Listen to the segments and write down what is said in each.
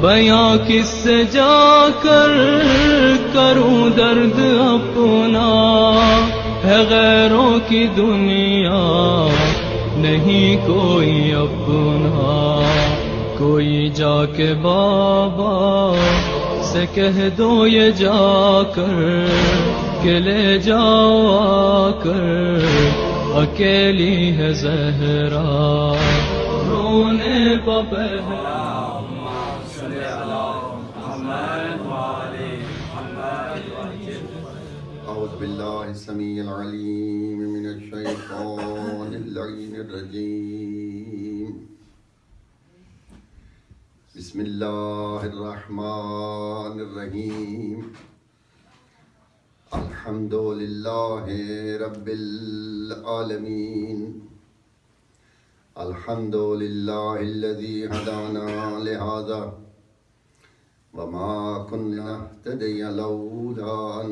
بیاں کس سے جا کر کروں درد اپنا، ہے غیروں کی دنیا نہیں کوئی اپنا۔ کوئی جا کے بابا سے کہہ دو یہ جا کر کہ لے جاؤ آ کر، اکیلی ہے زہرا رونے پہ بہرا۔ أعوذ بالله السميع العليم من الشيطان اللعين الرجيم. بسم الله الرحمن الرحيم. الحمد لله رب العالمين. الحمد لله الذي هدانا لهذا وما كنا نهتدي لولا أن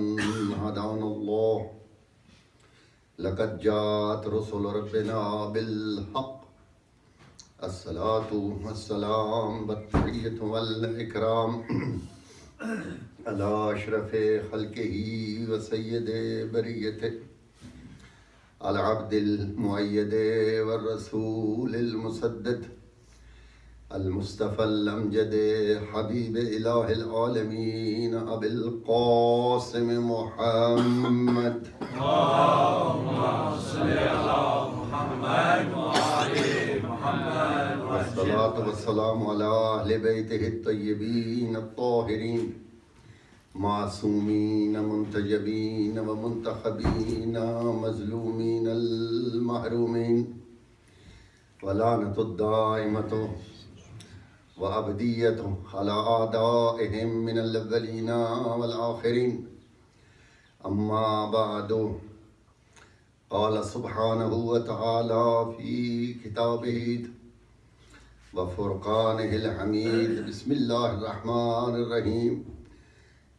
هدانا الله. لقد جاءت رسل ربنا بالحق. الصلاة والسلام والتحية والإكرام على أشرف خلقه وسيد بريته العبد المؤيد والرسول المسدد المصطفى الأمجد حبيب إله العالمين أبي القاسم محمد. اللهم صل على محمد وآل محمد. والصلاة والسلام على أهل بيته الطيبين الطاهرين معصومين منتجبين ومنتخبين مظلومين المحرومين. ولعنة الدائمة وأبدية على أعدائهم من الأولين والآخرين. أما بعد، قال سبحانه وتعالى في كتابه وفرقانه الحميد. بسم الله الرحمن الرحيم.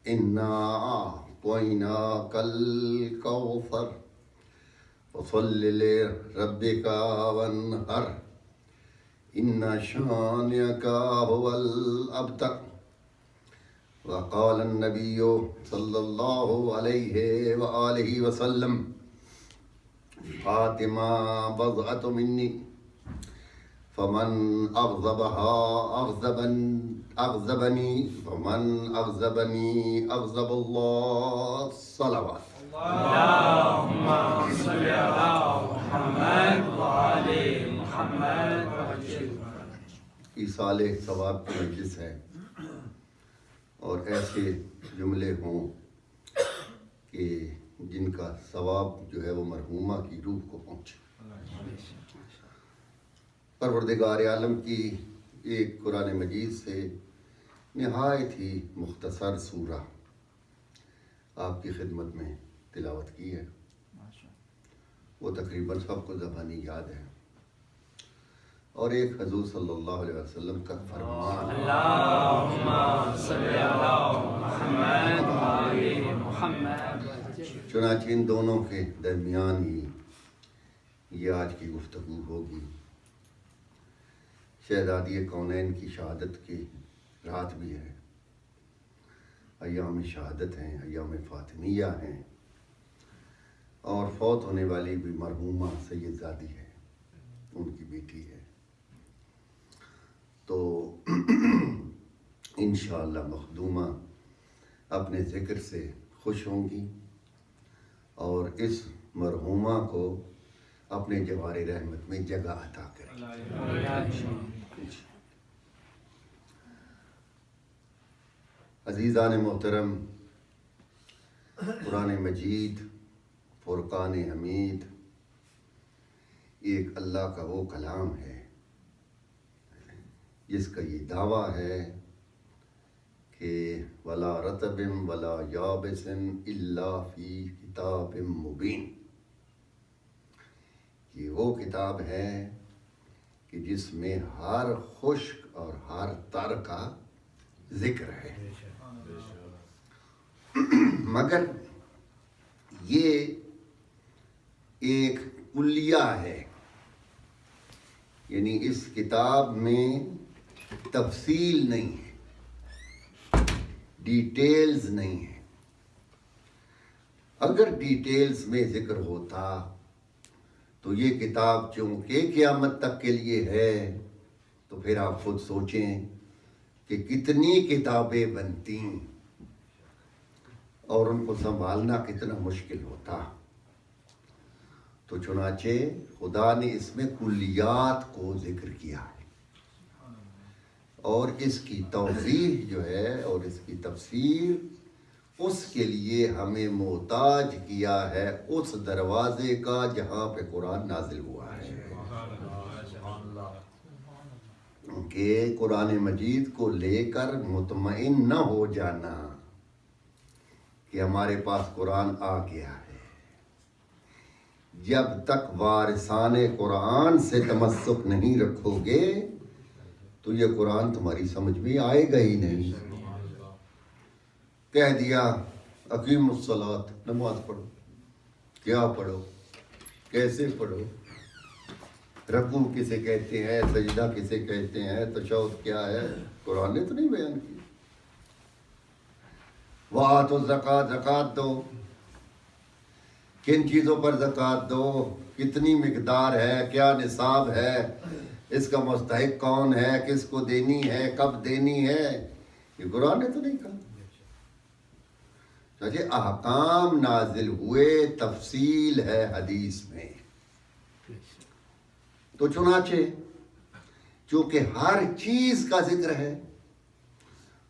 إنا أعطيناك الكوثر فصل لربك وانحر إن شانئك هو الأبتر. وقال النبي صلى الله عليه وآله وسلم: فاطمة بضعة مني فمن أغضبها أغضبني ومن أغضبني أغضب الله. صلوات. اللهم صل على محمد وآل محمد. ایصال ثواب کی مجلس ہے اور ایسے جملے ہوں کہ جن کا ثواب جو ہے وہ مرحومہ کی روح کو پہنچے. پروردگار عالم کی ایک قرآن مجید سے نہایت ہی مختصر سورہ آپ کی خدمت میں تلاوت کی ہے. وہ تقریباً سب کو زبانی یاد ہے، اور ایک حضور صلی اللہ علیہ وسلم کا فرمان. اللہم صلی علی محمد وآل محمد. چنانچہ ان دونوں کے درمیان ہی یہ آج کی گفتگو ہوگی. شہزادی کونین کی شہادت کی رات بھی ہے، ایام شہادت ہیں، ایام فاطمیہ ہیں، اور فوت ہونے والی بھی مرحومہ سید زادی ہے، ان کی بیٹی ہے. تو انشاءاللہ مخدومہ اپنے ذکر سے خوش ہوں گی اور اس مرحومہ کو اپنے جوار رحمت میں جگہ عطا کریں. عزیزان محترم، قرآن مجید فرقان حمید ایک اللہ کا وہ کلام ہے جس کا یہ دعویٰ ہے کہ ولا رطب ولا یابس الا فی کتاب مبین. یہ وہ کتاب ہے کہ جس میں ہر خشک اور ہر تر کا ذکر ہے، مگر یہ ایک کلیہ ہے، یعنی اس کتاب میں تفصیل نہیں ہے. ڈیٹیلز نہیں ہیں. اگر ڈیٹیلز میں ذکر ہوتا تو یہ کتاب چونکہ قیامت تک کے لیے ہے تو پھر آپ خود سوچیں کہ کتنی کتابیں بنتی اور ان کو سنبھالنا کتنا مشکل ہوتا. تو چنانچہ خدا نے اس میں کلیات کو ذکر کیا ہے اور اس کی توضیح جو ہے اور اس کی تفسیر اس کے لیے ہمیں محتاج کیا ہے اس دروازے کا جہاں پہ قرآن نازل ہوا ہے. کہ قرآن مجید کو لے کر مطمئن نہ ہو جانا کہ ہمارے پاس قرآن آ گیا ہے. جب تک وارثان قرآن سے تمسک نہیں رکھو گے تو یہ قرآن تمہاری سمجھ میں آئے گا ہی نہیں. کہہ دیا اقیم الصلاۃ، نماز پڑھو. کیا پڑھو، کیسے پڑھو، رکوع کسے کہتے ہیں، سجدہ کسے کہتے ہیں، تشہد کیا ہے، قرآن نے تو نہیں بیان کی. وآتوا الزکوٰۃ، زکوٰۃ دو. کن چیزوں پر زکوٰۃ دو، کتنی مقدار ہے، کیا نصاب ہے، اس کا مستحق کون ہے، کس کو دینی ہے، کب دینی ہے، یہ قرآن نے تو نہیں کہا. احکام نازل ہوئے، تفصیل ہے حدیث میں. تو چنانچہ چونکہ ہر چیز کا ذکر ہے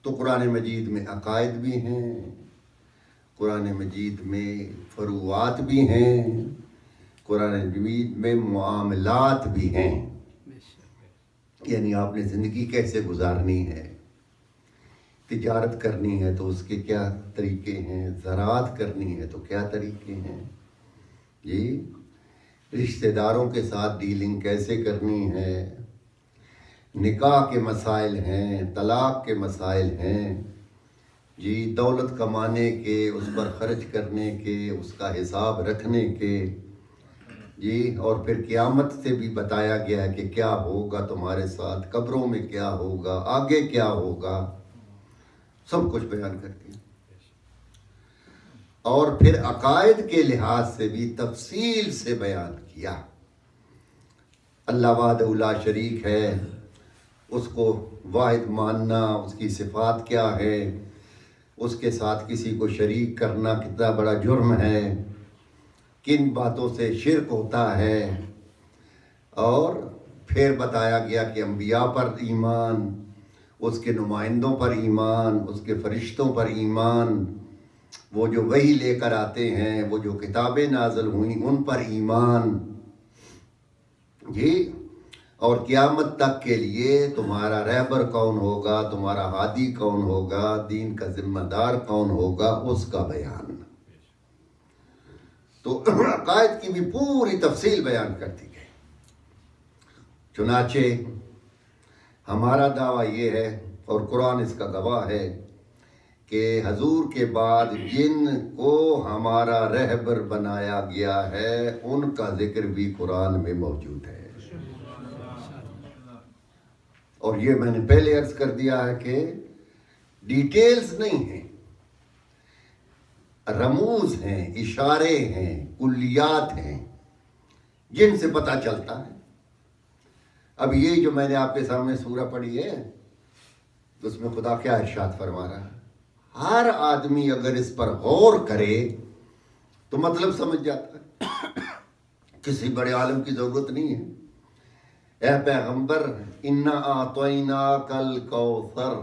تو قرآن مجید میں عقائد بھی ہیں، قرآن مجید میں فروعات بھی ہیں، قرآن مجید میں معاملات بھی ہیں. یعنی آپ نے زندگی کیسے گزارنی ہے، تجارت کرنی ہے تو اس کے کیا طریقے ہیں، زراعت کرنی ہے تو کیا طریقے ہیں، جی رشتہ داروں کے ساتھ ڈیلنگ کیسے کرنی ہے، نکاح کے مسائل ہیں، طلاق کے مسائل ہیں، جی دولت کمانے کے، اس پر خرچ کرنے کے، اس کا حساب رکھنے کے، جی اور پھر قیامت سے بھی بتایا گیا ہے کہ کیا ہوگا تمہارے ساتھ، قبروں میں کیا ہوگا، آگے کیا ہوگا، سب کچھ بیان کرتی ہیں. اور پھر عقائد کے لحاظ سے بھی تفصیل سے بیان کیا. اللہ وحدہ لا شریک ہے، اس کو واحد ماننا، اس کی صفات کیا ہے، اس کے ساتھ کسی کو شریک کرنا کتنا بڑا جرم ہے، کن باتوں سے شرک ہوتا ہے. اور پھر بتایا گیا کہ انبیاء پر ایمان، اس کے نمائندوں پر ایمان، اس کے فرشتوں پر ایمان، وہ جو وحی لے کر آتے ہیں، وہ جو کتابیں نازل ہوئیں ان پر ایمان، جی اور قیامت تک کے لیے تمہارا رہبر کون ہوگا، تمہارا ہادی کون ہوگا، دین کا ذمہ دار کون ہوگا، اس کا بیان. تو عقائد کی بھی پوری تفصیل بیان کرتی گئی. چنانچہ ہمارا دعویٰ یہ ہے اور قرآن اس کا گواہ ہے کہ حضور کے بعد جن کو ہمارا رہبر بنایا گیا ہے ان کا ذکر بھی قرآن میں موجود ہے. اور یہ میں نے پہلے عرض کر دیا ہے کہ ڈیٹیلز نہیں ہیں، رموز ہیں، اشارے ہیں، کلیات ہیں جن سے پتہ چلتا ہے. اب یہ جو میں نے آپ کے سامنے سورہ پڑھی ہے تو اس میں خدا کیا ارشاد فرما رہا ہے، ہر آدمی اگر اس پر غور کرے تو مطلب سمجھ جاتا ہے. کسی بڑے عالم کی ضرورت نہیں ہے. اے پیغمبر انا اعطیناک الکوثر،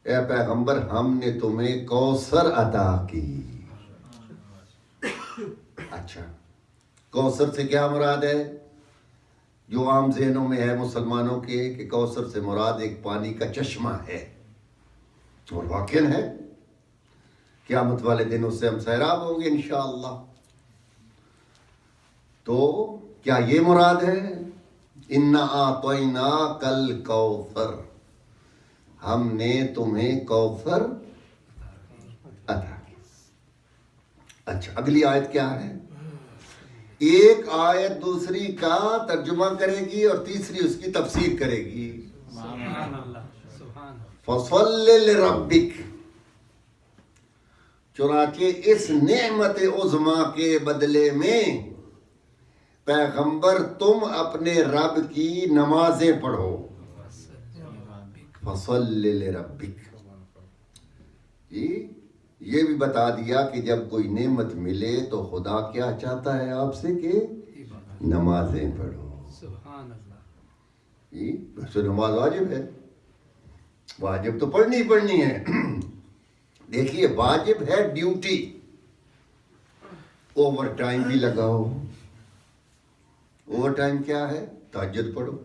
اے پیغمبر ہم نے تمہیں کوثر عطا کی. اچھا کوثر سے کیا مراد ہے؟ جو عام ذہنوں میں ہے مسلمانوں کے کہ کوثر سے مراد ایک پانی کا چشمہ ہے، اور واقعاً ہے. قیامت والے دن اس سے ہم سیراب ہوں گے انشاءاللہ. تو کیا یہ مراد ہے انا اعطیناک الکوثر، ہم نے تمہیں کوثر عطا کی. اچھا اگلی آیت کیا ہے؟ ایک آیت دوسری کا ترجمہ کرے گی اور تیسری اس کی تفسیر کرے گی. فصل لربک، چنانچہ اس نعمت عظما کے بدلے میں پیغمبر تم اپنے رب کی نمازیں پڑھو. فصل لربک، یہ بھی بتا دیا کہ جب کوئی نعمت ملے تو خدا کیا چاہتا ہے آپ سے کہ نمازیں پڑھو. سبحان اللہ. ویسے نماز واجب ہے، واجب تو پڑھنی پڑھنی ہے. دیکھیے واجب ہے ڈیوٹی، اوور ٹائم بھی لگاؤ. اوور ٹائم کیا ہے؟ تہجد پڑھو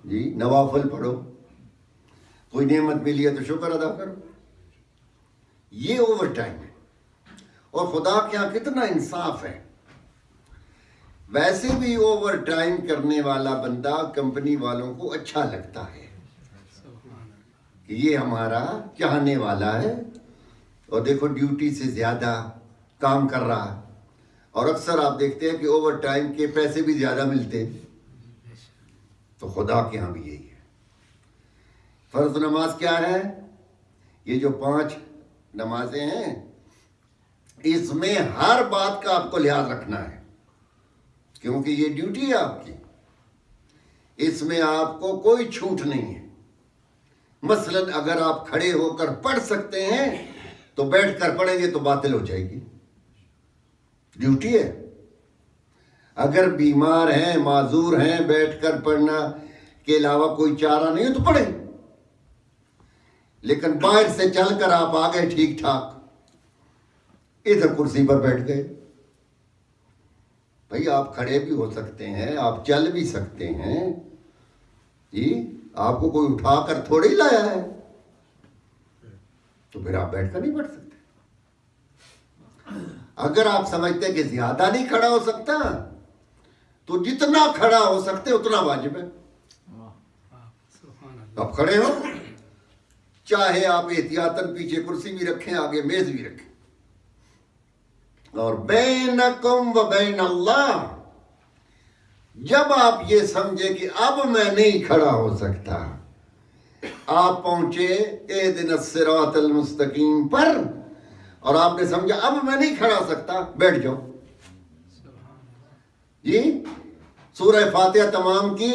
جی، نوافل پڑھو. کوئی نعمت ملی ہے تو شکر ادا کرو. یہ اوور ٹائم ہے. اور خدا کے یہاں کتنا انصاف ہے. ویسے بھی اوور ٹائم کرنے والا بندہ کمپنی والوں کو اچھا لگتا ہے کہ یہ ہمارا چاہنے والا ہے اور دیکھو ڈیوٹی سے زیادہ کام کر رہا ہے. اور اکثر آپ دیکھتے ہیں کہ اوور ٹائم کے پیسے بھی زیادہ ملتے. تو خدا کے ہاں بھی یہی ہے. فرض نماز کیا ہے؟ یہ جو 5 نمازیں ہیں، اس میں ہر بات کا آپ کو لحاظ رکھنا ہے کیونکہ یہ ڈیوٹی ہے آپ کی. اس میں آپ کو کوئی چھوٹ نہیں ہے. مثلا اگر آپ کھڑے ہو کر پڑھ سکتے ہیں تو بیٹھ کر پڑھیں گے تو باطل ہو جائے گی. ڈیوٹی ہے. اگر بیمار ہیں، معذور ہیں، بیٹھ کر پڑھنا کے علاوہ کوئی چارہ نہیں ہے تو پڑھیں. لیکن باہر سے چل کر آپ آ گئے ٹھیک ٹھاک، ادھر کرسی پر بیٹھ گئے. بھائی آپ کھڑے بھی ہو سکتے ہیں، آپ چل بھی سکتے ہیں جی. آپ کو کوئی اٹھا کر تھوڑی لایا ہے تو پھر آپ بیٹھ کر نہیں پڑھ سکتے. اگر آپ سمجھتے کہ زیادہ نہیں کھڑا ہو سکتا تو جتنا کھڑا ہو سکتے اتنا واجب ہے. آپ کھڑے ہو، چاہے آپ احتیاطاً پیچھے کرسی بھی رکھیں، آگے میز بھی رکھیں. اور بینکم و بین اللہ، جب آپ یہ سمجھے کہ اب میں نہیں کھڑا ہو سکتا، آپ پہنچے اہدنا الصراط المستقیم پر اور آپ نے سمجھا اب میں نہیں کھڑا ہو سکتا، بیٹھ جاؤ جی. سورہ فاتحہ تمام کی،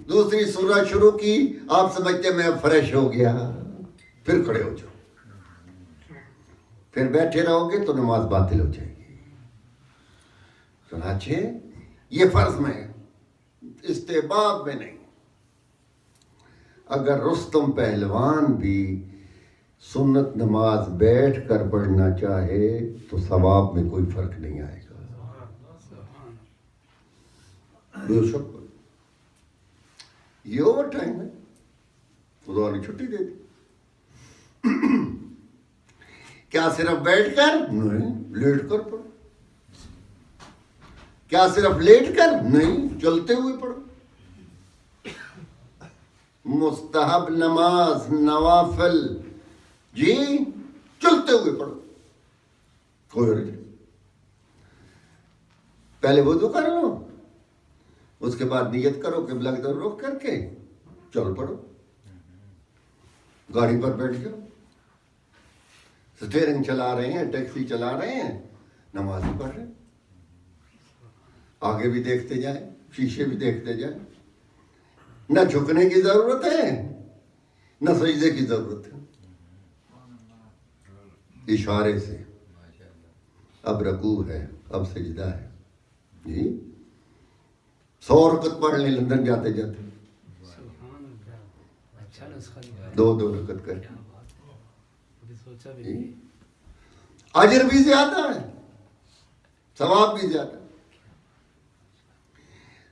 دوسری سورہ شروع کی، آپ سمجھتے میں اب فریش ہو گیا، پھر کھڑے ہو جاؤ. پھر بیٹھے رہو گے تو نماز باطل ہو جائے گی. چنانچہ یہ فرض میں ہے، استحباب میں نہیں. اگر رستم پہلوان بھی سنت نماز بیٹھ کر پڑھنا چاہے تو ثواب میں کوئی فرق نہیں آئے گا. بے شک یہ اوور ٹائم ہے، خدا نے چھٹی دے دی. کیا صرف بیٹھ کر؟ نہیں، لیٹ کر پڑھو. کیا صرف لیٹ کر؟ نہیں، چلتے ہوئے پڑھو. مستحب نماز، نوافل جی چلتے ہوئے پڑھو، کوئی حرج نہیں. پہلے وضو کر لو، اس کے بعد نیت کرو قبلہ کی طرف رخ کر کے چل پڑو. گاڑی پر بیٹھ جاؤ، اسٹیئرنگ چلا رہے ہیں، ٹیکسی چلا رہے ہیں، نماز ہی پڑھ رہے ہیں. آگے بھی دیکھتے جائیں، شیشے بھی دیکھتے جائیں. نہ جھکنے کی ضرورت ہے نہ سجدے کی ضرورت ہے. اشارے سے اب رکوع ہے، اب سجدہ ہے جی. 100 رکعت پڑھ لیں لندن جاتے جاتے، 2 رکعت کر کے اجر بھی زیادہ ہے، ثواب بھی زیادہ.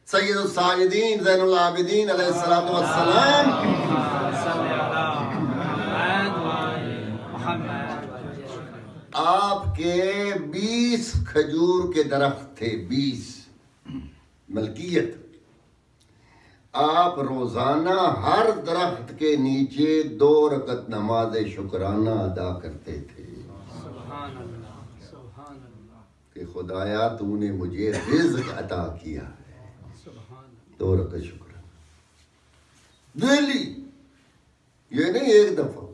سید الساجدین زین العابدین علیہ الصلوۃ والسلام آپ کے 20 کھجور کے درخت تھے، 20 ملکیت. آپ روزانہ ہر درخت کے نیچے 2 رکعت نماز شکرانہ ادا کرتے تھے کہ خدایا تو نے مجھے رزق عطا کیا ہے، 2 رکعت شکرانہ ڈیلی. یہ نہیں ایک دفعہ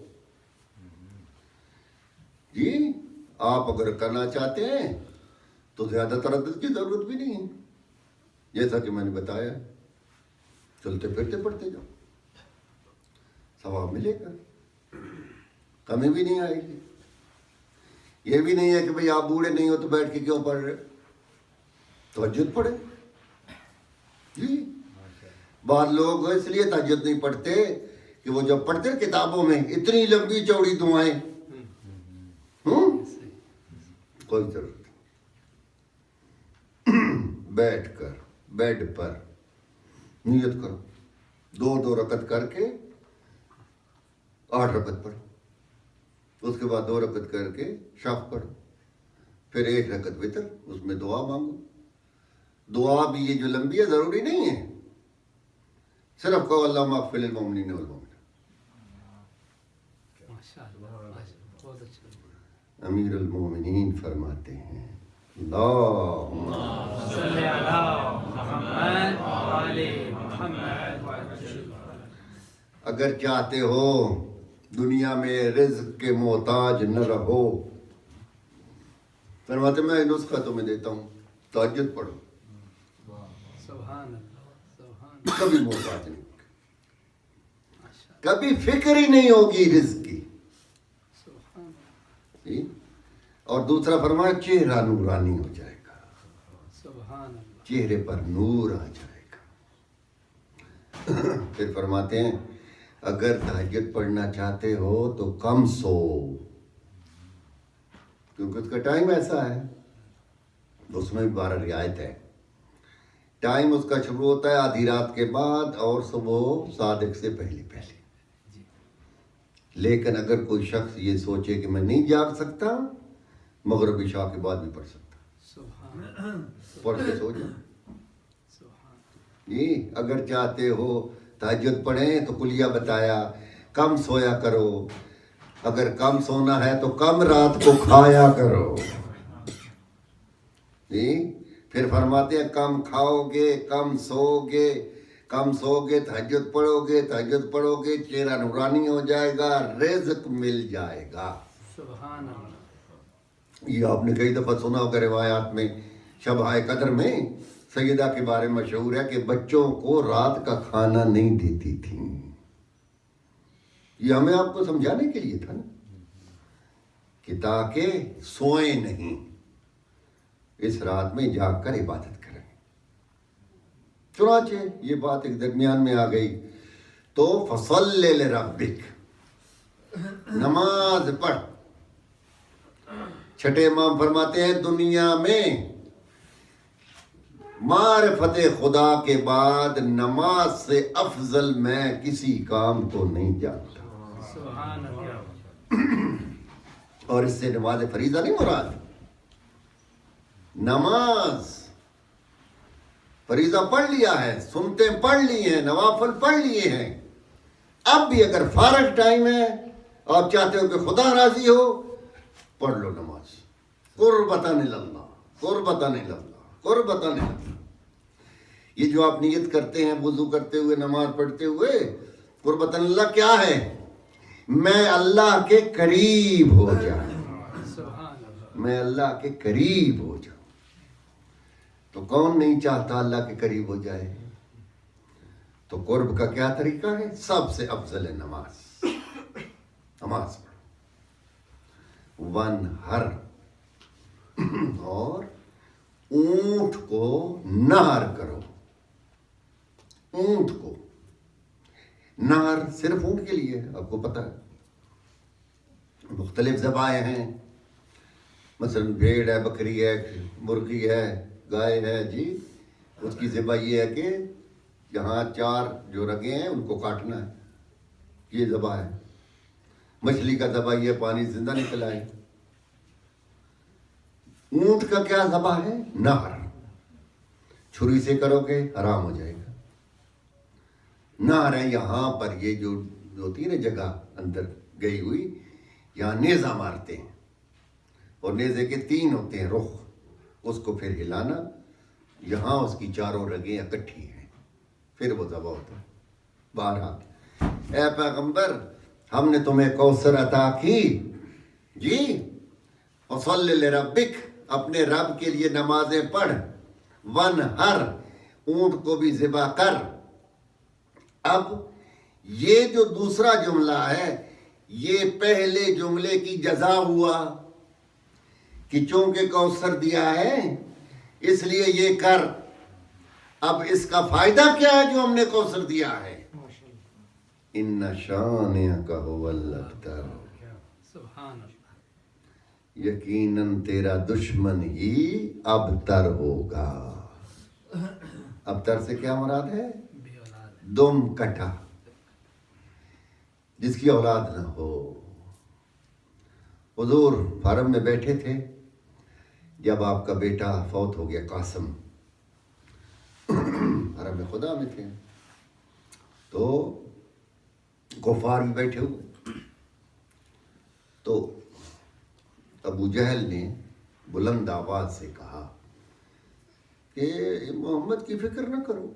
جی. آپ اگر کرنا چاہتے ہیں تو زیادہ تردد کی ضرورت بھی نہیں ہے. جیسا کہ میں نے بتایا چلتے پھرتے پڑھتے جاؤ, ثواب ملے گا, کمی بھی نہیں آئے گی. یہ بھی نہیں ہے کہ بھئی آپ بوڑھے نہیں ہو تو بیٹھ کے کیوں پڑھ رہے, تہجد پڑھے جی. بعض لوگ اس لیے تہجد نہیں پڑھتے کہ وہ جب پڑھتے کتابوں میں اتنی لمبی چوڑی دعائیں, کوئی ضرورت نہیں. بیٹھ کر بیڈ پر نیت کرو, 2 رکعت کر کے 8 رکعت پڑھو, اس کے بعد 2 رکعت کر کے شفع پڑھو, پھر 1 رکعت وتر, اس میں دعا مانگو. دعا بھی یہ جو لمبی ہے ضروری نہیں ہے, صرف کہو اللہم اغفر للمؤمنین والمؤمنات. امیر المومنین فرماتے ہیں اللہم صلی علی محمد وعلی محمد. اگر چاہتے ہو دنیا میں رزق کے محتاج نہ رہو, فرماتے میں نسخہ تمہیں دیتا ہوں, تہجد پڑھو, سبحان اللہ, سبحان اللہ. کبھی محتاج نہیں ہوگی, کبھی فکر ہی نہیں ہوگی رزق کی. جی. اور دوسرا فرمایا چہرہ نورانی ہو جائے گا, سبحان اللہ. چہرے پر نور آ جائے گا. پھر فرماتے ہیں اگر تہجد پڑھنا چاہتے ہو تو کم سو, کیونکہ اس کا ٹائم ایسا ہے, اس میں بھی 12 رعایت ہے. ٹائم اس کا شروع ہوتا ہے آدھی رات کے بعد اور صبح صادق سے پہلے. لیکن اگر کوئی شخص یہ سوچے کہ میں نہیں جاگ سکتا, مغرب عشاء کے بعد بھی پڑھ سکتا, سبحان پڑھ کے سو جاؤ. سبحان. جی. اگر چاہتے ہو تہجد پڑھیں تو کلیہ بتایا, کم سویا کرو. اگر کم سونا ہے تو کم رات کو کھایا کرو. جی. پھر فرماتے ہیں کم کھاؤ گے, کم سو گے, کم سو گے, تہجد پڑھو گے, چہرہ نورانی ہو جائے گا, رزق مل جائے گا. سبحان اللہ. یہ آپ نے کئی دفعہ سنا ہوگا روایات میں. شب قدر میں سیدہ کے بارے میں مشہور ہے کہ بچوں کو رات کا کھانا نہیں دیتی تھی. یہ ہمیں آپ کو سمجھانے کے لیے تھا نا, کہ تاکہ سوئیں نہیں, اس رات میں جاگ کر عبادت کریں. چنانچہ یہ بات ایک درمیان میں آ گئی تو فصلی لربک, نماز پڑھ. چھٹے امام فرماتے ہیں دنیا میں معرفت خدا کے بعد نماز سے افضل میں کسی کام کو نہیں جانتا. سبحان اللہ. اور اس سے نماز فریضہ نہیں مراد, نماز فریضہ پڑھ لیا ہے, سنتیں پڑھ لی ہیں, نوافل پڑھ لیے ہیں. اب بھی اگر فارغ ٹائم ہے, آپ چاہتے ہو کہ خدا راضی ہو, پڑھ لو نماز. قربتاً اللہ, قربتاً اللہ, قربتاً اللہ. یہ جو آپ نیت کرتے ہیں وضو کرتے ہوئے, نماز پڑھتے ہوئے, قربتاً اللہ کیا ہے؟ میں اللہ کے قریب ہو جاؤں, سبحان اللہ. میں اللہ کے قریب ہو جاؤں. تو کون نہیں چاہتا اللہ کے قریب ہو جائے؟ تو قرب کا کیا طریقہ ہے؟ سب سے افضل ہے نماز. نماز پڑھو, ون ہر, اور اونٹ کو نہر کرو. اونٹ کو نہر صرف اونٹ کے لیے ہے, آپ کو پتہ ہے. مختلف ذبائح ہیں, مثلا بھیڑ ہے, بکری ہے, مرغی ہے, گائے ہے. جی. اس کی ذبح یہ ہے کہ جہاں 4 جو رگیں ہیں ان کو کاٹنا ہے, یہ ذبح ہے. مچھلی کا ذبح یہ پانی زندہ نکل آئے. اونٹ کا کیا ذبح ہے؟ نہر. چھری سے کرو گے حرام ہو جائے گا. نہر ہے یہاں پر, یہ جو ہوتی ہے نا جگہ اندر گئی ہوئی, یہاں نیزہ مارتے ہیں, اور نیزے کے 3 ہوتے ہیں رخ, اس کو پھر ہلانا, یہاں اس کی 4 رگیں اکٹھی ہیں, پھر وہ ذبح ہوتا ہے. بہرحال اے پیغمبر, ہم نے تمہیں کوثر عطا کی جی، وصلی لربک، اپنے رب کے لیے نمازیں پڑھ، ونہر، اونٹ کو بھی ذبح کر۔ اب یہ جو دوسرا جملہ ہے یہ پہلے جملے کی جزا ہوا کہ چونکہ کوثر دیا ہے اس لیے یہ کر۔ اب اس کا فائدہ کیا ہے جو ہم نے کوثر دیا ہے؟ ان شانئک هو الابتر، سبحان اللہ، یقیناً تیرا دشمن ہی ابتر ہوگا۔ ابتر سے کیا مراد ہے؟ بے اولاد، دم کٹا، جس کی اولاد نہ ہو۔ حضور فارم میں بیٹھے تھے جب آپ کا بیٹا فوت ہو گیا قاسم، حرم خدا میں تھے تو کفار بھی بیٹھے ہوئے، تو ابو جہل نے بلند آواز سے کہا کہ محمد کی فکر نہ کرو،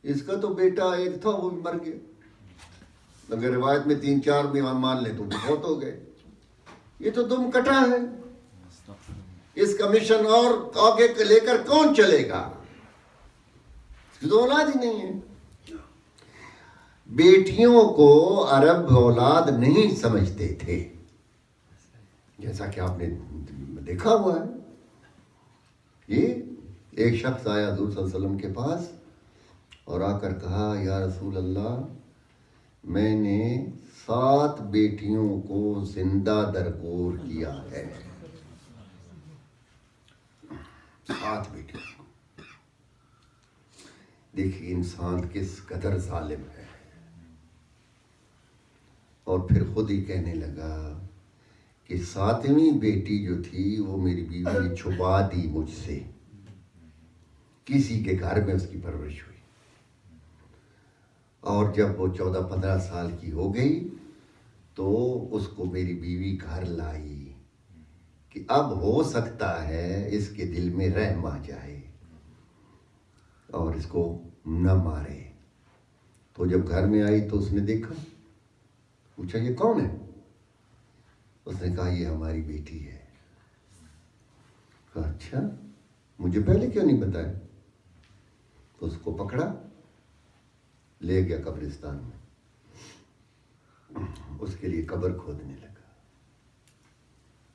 اس کا تو بیٹا ایک تھا وہ بھی مر گیا، اگر روایت میں 3-4 بھی مان لیں تو بہت ہو گئے، یہ تو دم کٹا ہے، اس کا مشن اور آگے لے کر کون چلے گا؟ اس کی تو اولاد ہی نہیں ہے۔ بیٹیوں کو عرب اولاد نہیں سمجھتے تھے، جیسا کہ آپ نے دیکھا ہوا ہے۔ یہ ایک شخص آیا حضور صلی اللہ علیہ وسلم کے پاس اور آ کر کہا یا رسول اللہ، میں نے 7 بیٹیوں کو زندہ درگور کیا ہے، 7 بیٹیوں۔ دیکھیے انسان کس قدر ظالم ہے، اور پھر خود ہی کہنے لگا کہ 7ویں بیٹی جو تھی وہ میری بیوی نے چھپا دی مجھ سے، کسی کے گھر میں اس کی پرورش ہوئی، اور جب وہ 14-15 سال کی ہو گئی تو اس کو میری بیوی گھر لائی کہ اب ہو سکتا ہے اس کے دل میں رحم آ جائے اور اس کو نہ مارے۔ تو جب گھر میں آئی تو اس نے دیکھا، پوچھا یہ کون ہے؟ اس نے کہا یہ ہماری بیٹی ہے۔ کہا اچھا، مجھے پہلے کیوں نہیں بتایا؟ تو اس کو پکڑا، لے گیا قبرستان میں، اس کے لیے قبر کھودنے لگا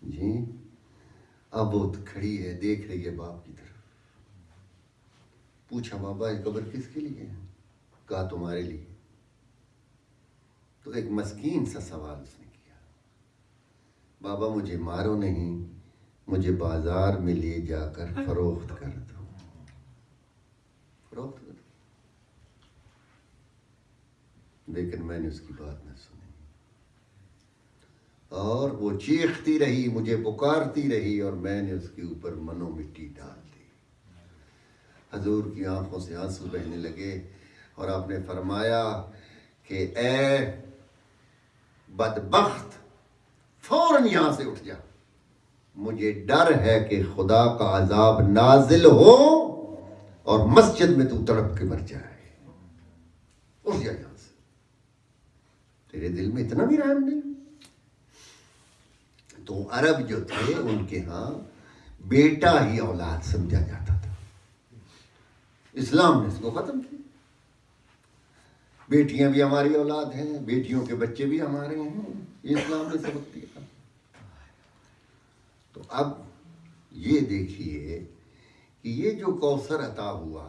جی۔ اب وہ کھڑی ہے، دیکھ رہی ہے باپ کی طرف، پوچھا بابا یہ قبر کس کے لیے ہے؟ کہا تمہارے لیے۔ تو ایک مسکین سا سوال اس نے کیا، بابا مجھے مارو نہیں، مجھے بازار میں لے جا کر فروخت کر دو، فروخت کر دو۔ لیکن میں نے اس کی بات نہ سنی، اور وہ چیختی رہی، مجھے پکارتی رہی، اور میں نے اس کے اوپر منو مٹی ڈال دی۔ حضور کی آنکھوں سے آنسو بہنے لگے، اور آپ نے فرمایا کہ اے بدبخت، فوراً یہاں سے اٹھ جا، مجھے ڈر ہے کہ خدا کا عذاب نازل ہو اور مسجد میں تو تڑپ کے مر جائے۔ اٹھ جا یہاں سے، تیرے دل میں اتنا بھی رحم نہیں۔ تو عرب جو تھے ان کے ہاں بیٹا ہی اولاد سمجھا جاتا تھا، اسلام نے اس کو ختم کیا۔ بیٹیاں بھی ہماری اولاد ہیں، بیٹیوں کے بچے بھی ہمارے ہیں، یہ اسلام نے سبق دیا۔ تو اب یہ دیکھیے کہ یہ جو کوثر عطا ہوا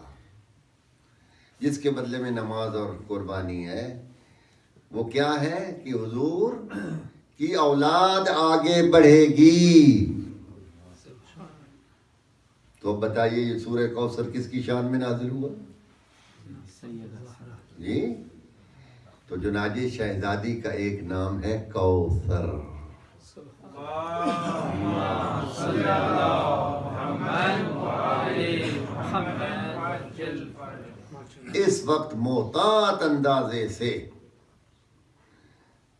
جس کے بدلے میں نماز اور قربانی ہے، وہ کیا ہے کہ حضور کی اولاد آگے بڑھے گی۔ تو اب بتائیے یہ سورہ کوثر کس کی شان میں نازل ہوا؟ جی، تو جو ناجی شہزادی کا ایک نام ہے کوثر۔ اس وقت محتاط اندازے سے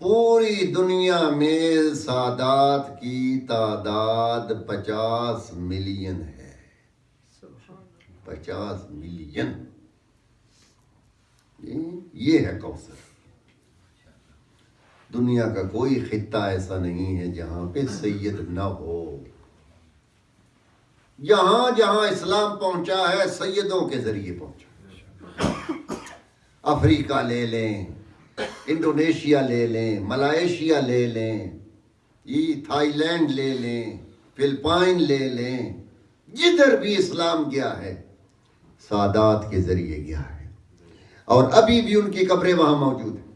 پوری دنیا میں سادات کی تعداد 50 ملین ہے، 50 ملین۔ یہ ہے کوثر۔ دنیا کا کوئی خطہ ایسا نہیں ہے جہاں پہ سید نہ ہو. جہاں جہاں اسلام پہنچا ہے سیدوں کے ذریعے پہنچا. افریقہ لے لیں، انڈونیشیا لے لیں، ملائیشیا لے لیں، یہ تھائی لینڈ لے لیں، فلپائن لے لیں، جدھر بھی اسلام گیا ہے سادات کے ذریعے گیا ہے. اور ابھی بھی ان کی قبریں وہاں موجود ہیں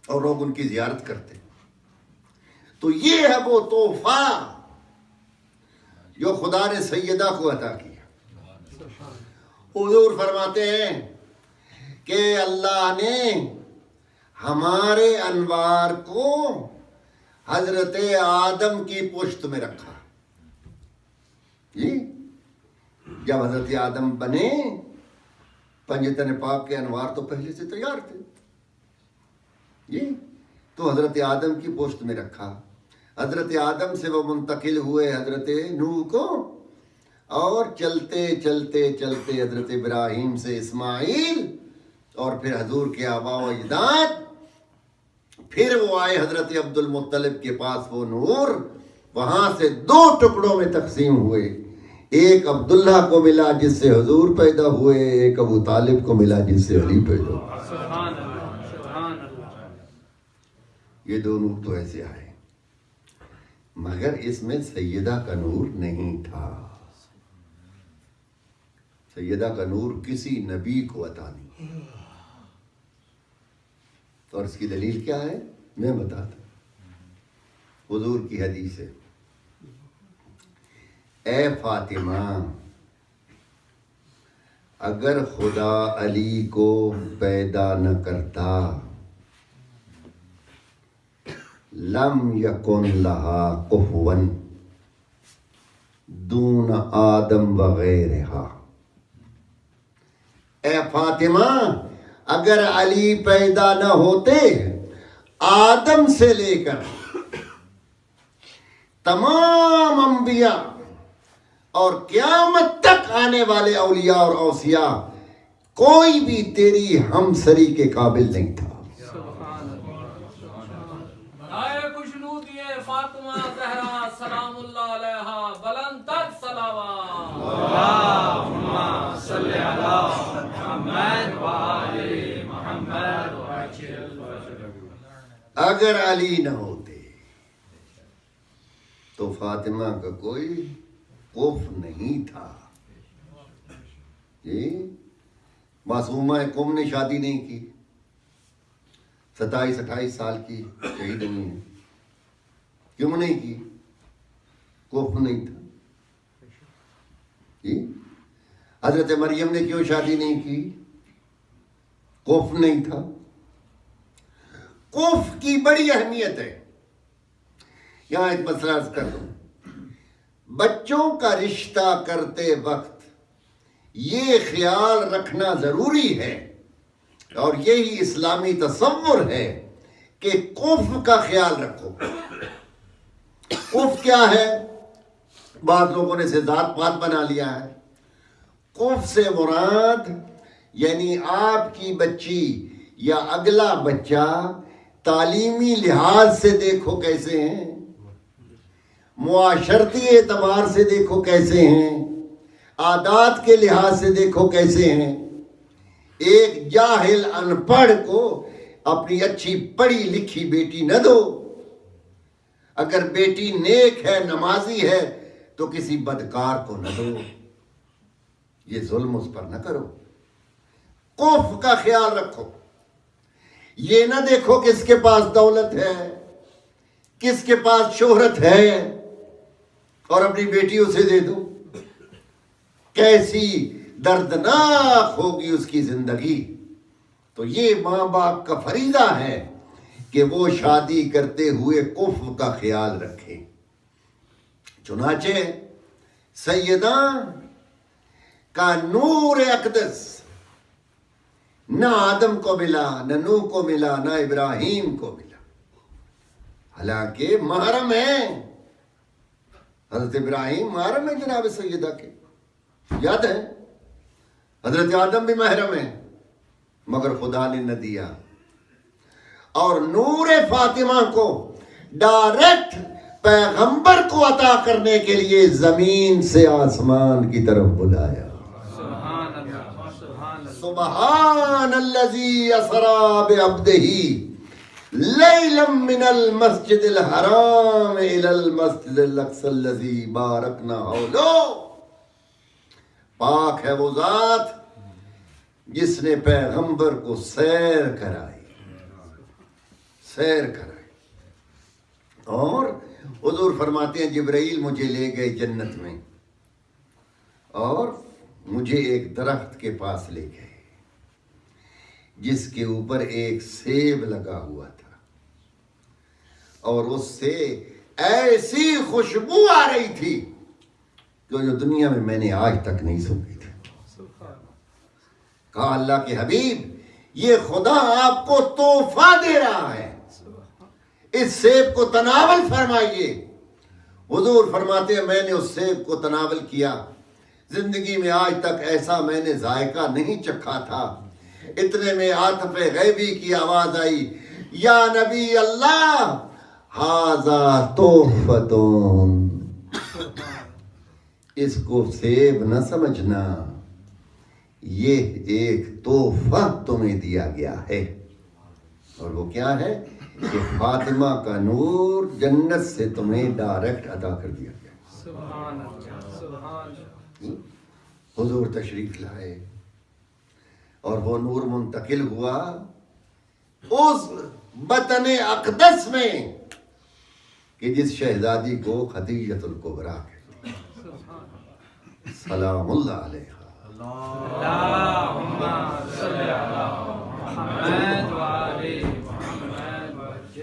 اور لوگ ان کی زیارت کرتے ہیں. تو یہ ہے وہ تحفہ جو خدا نے سیدہ کو عطا کیا. حضور فرماتے ہیں کہ اللہ نے ہمارے انوار کو حضرت آدم کی پشت میں رکھا. جی جب حضرت آدم بنے پنجتن پاک کے انوار تو پہلے سے تیار تھے. جی تو حضرت آدم کی پشت میں رکھا. حضرت آدم سے وہ منتقل ہوئے حضرت نوح کو، اور چلتے چلتے چلتے حضرت ابراہیم سے اسماعیل، اور پھر حضور کے آباء و اجداد، پھر وہ آئے حضرت عبد المطلب کے پاس وہ نور، وہاں سے 2 ٹکڑوں میں تقسیم ہوئے. ایک عبداللہ کو ملا جس سے حضور پیدا ہوئے، ایک ابو طالب کو ملا جس سے علی پیدا ہوئے. سبحان اللہ، سبحان اللہ. یہ 2 نور تو ایسے آئے، مگر اس میں سیدہ کا نور نہیں تھا. سیدہ کا نور کسی نبی کو عطا نہیں. اور اس کی دلیل کیا ہے میں بتاتا ہوں. حضور کی حدیث ہے، اے فاطمہ اگر خدا علی کو پیدا نہ کرتا لم یکن لہا کفوا دون آدم وغیرہا. اے فاطمہ اگر علی پیدا نہ ہوتے آدم سے لے کر تمام انبیاء اور قیامت تک آنے والے اولیاء اور اوصیاء کوئی بھی تیری ہمسری کے قابل نہیں تھا. آئے خوشنودی فاطمہ زہرا سلام اللہ علیہا بلند تر صلوات. اللہم صلی علی محمد و آل محمد وعجل. اگر علی نہ ہوتے تو فاطمہ کا کوئی خوف نہیں تھا. جی معصومہ قوم نے شادی نہیں کی، 27-28 سال کی شہید ہوئی ہیں. کیوں نہیں کی؟ خوف نہیں تھا. جی حضرت مریم نے کیوں شادی نہیں کی؟ خوف نہیں تھا. خوف کی بڑی اہمیت ہے. یہاں ایک مسئلہ عرض کر دوں. بچوں کا رشتہ کرتے وقت یہ خیال رکھنا ضروری ہے، اور یہی اسلامی تصور ہے کہ کف کا خیال رکھو. کف کیا ہے؟ بعض لوگوں نے اسے ذات پات بنا لیا ہے. کف سے مراد یعنی آپ کی بچی یا اگلا بچہ تعلیمی لحاظ سے دیکھو کیسے ہیں، معاشرتی اعتبار سے دیکھو کیسے ہیں، عادات کے لحاظ سے دیکھو کیسے ہیں. ایک جاہل ان پڑھ کو اپنی اچھی پڑھی لکھی بیٹی نہ دو. اگر بیٹی نیک ہے، نمازی ہے، تو کسی بدکار کو نہ دو. یہ ظلم اس پر نہ کرو. خوف کا خیال رکھو. یہ نہ دیکھو کس کے پاس دولت ہے، کس کے پاس شہرت ہے، اور اپنی بیٹی اسے دے دو. کیسی دردناک ہوگی اس کی زندگی. تو یہ ماں باپ کا فریضہ ہے کہ وہ شادی کرتے ہوئے کف کا خیال رکھیں. چنانچہ سیدہ کا نور اقدس نہ آدم کو ملا، نہ نوح کو ملا، نہ ابراہیم کو ملا، حالانکہ محرم ہیں. حضرت ابراہیم محرم ہے جناب سیدہ کے، یاد ہے. حضرت آدم بھی محرم ہیں، مگر خدا نے نہ دیا. اور نور فاطمہ کو ڈائریکٹ پیغمبر کو عطا کرنے کے لیے زمین سے آسمان کی طرف بلایا. سبحان الذی اسری بعبدہ لیلا من المسجد الحرام الی المسجد الاقصی الذی بارکنا حولہ. پاک ہے وہ ذات جس نے پیغمبر کو سیر کرائی. اور حضور فرماتے ہیں جبرائیل مجھے لے گئے جنت میں اور مجھے ایک درخت کے پاس لے گئے جس کے اوپر ایک سیب لگا ہوا تھا اور اس سے ایسی خوشبو آ رہی تھی کہ جو دنیا میں نے آج تک نہیں سنی تھی. کہا اللہ کے حبیب یہ خدا آپ کو تحفہ دے رہا ہے, اس سیب کو تناول فرمائیے. حضور فرماتے ہیں میں نے اس سیب کو تناول کیا, زندگی میں آج تک ایسا میں نے ذائقہ نہیں چکھا تھا. اتنے میں عاطف غیبی کی آواز آئی, یا نبی اللہ ھذا تحفتون. اس کو سیب نہ سمجھنا, یہ ایک تحفہ تمہیں دیا گیا ہے. اور وہ کیا ہے کہ فاطمہ کا نور جنت سے تمہیں ڈائریکٹ عطا کر دیا گیا. سبحان اللہ, سبحان اللہ. حضور تشریف لائے اور وہ نور منتقل ہوا اس بطن اقدس میں کہ جس شہزادی کو خدیجۃ الکبریٰ سلام اللہ علیہ. اللہم صلی علی محمد وآل محمد.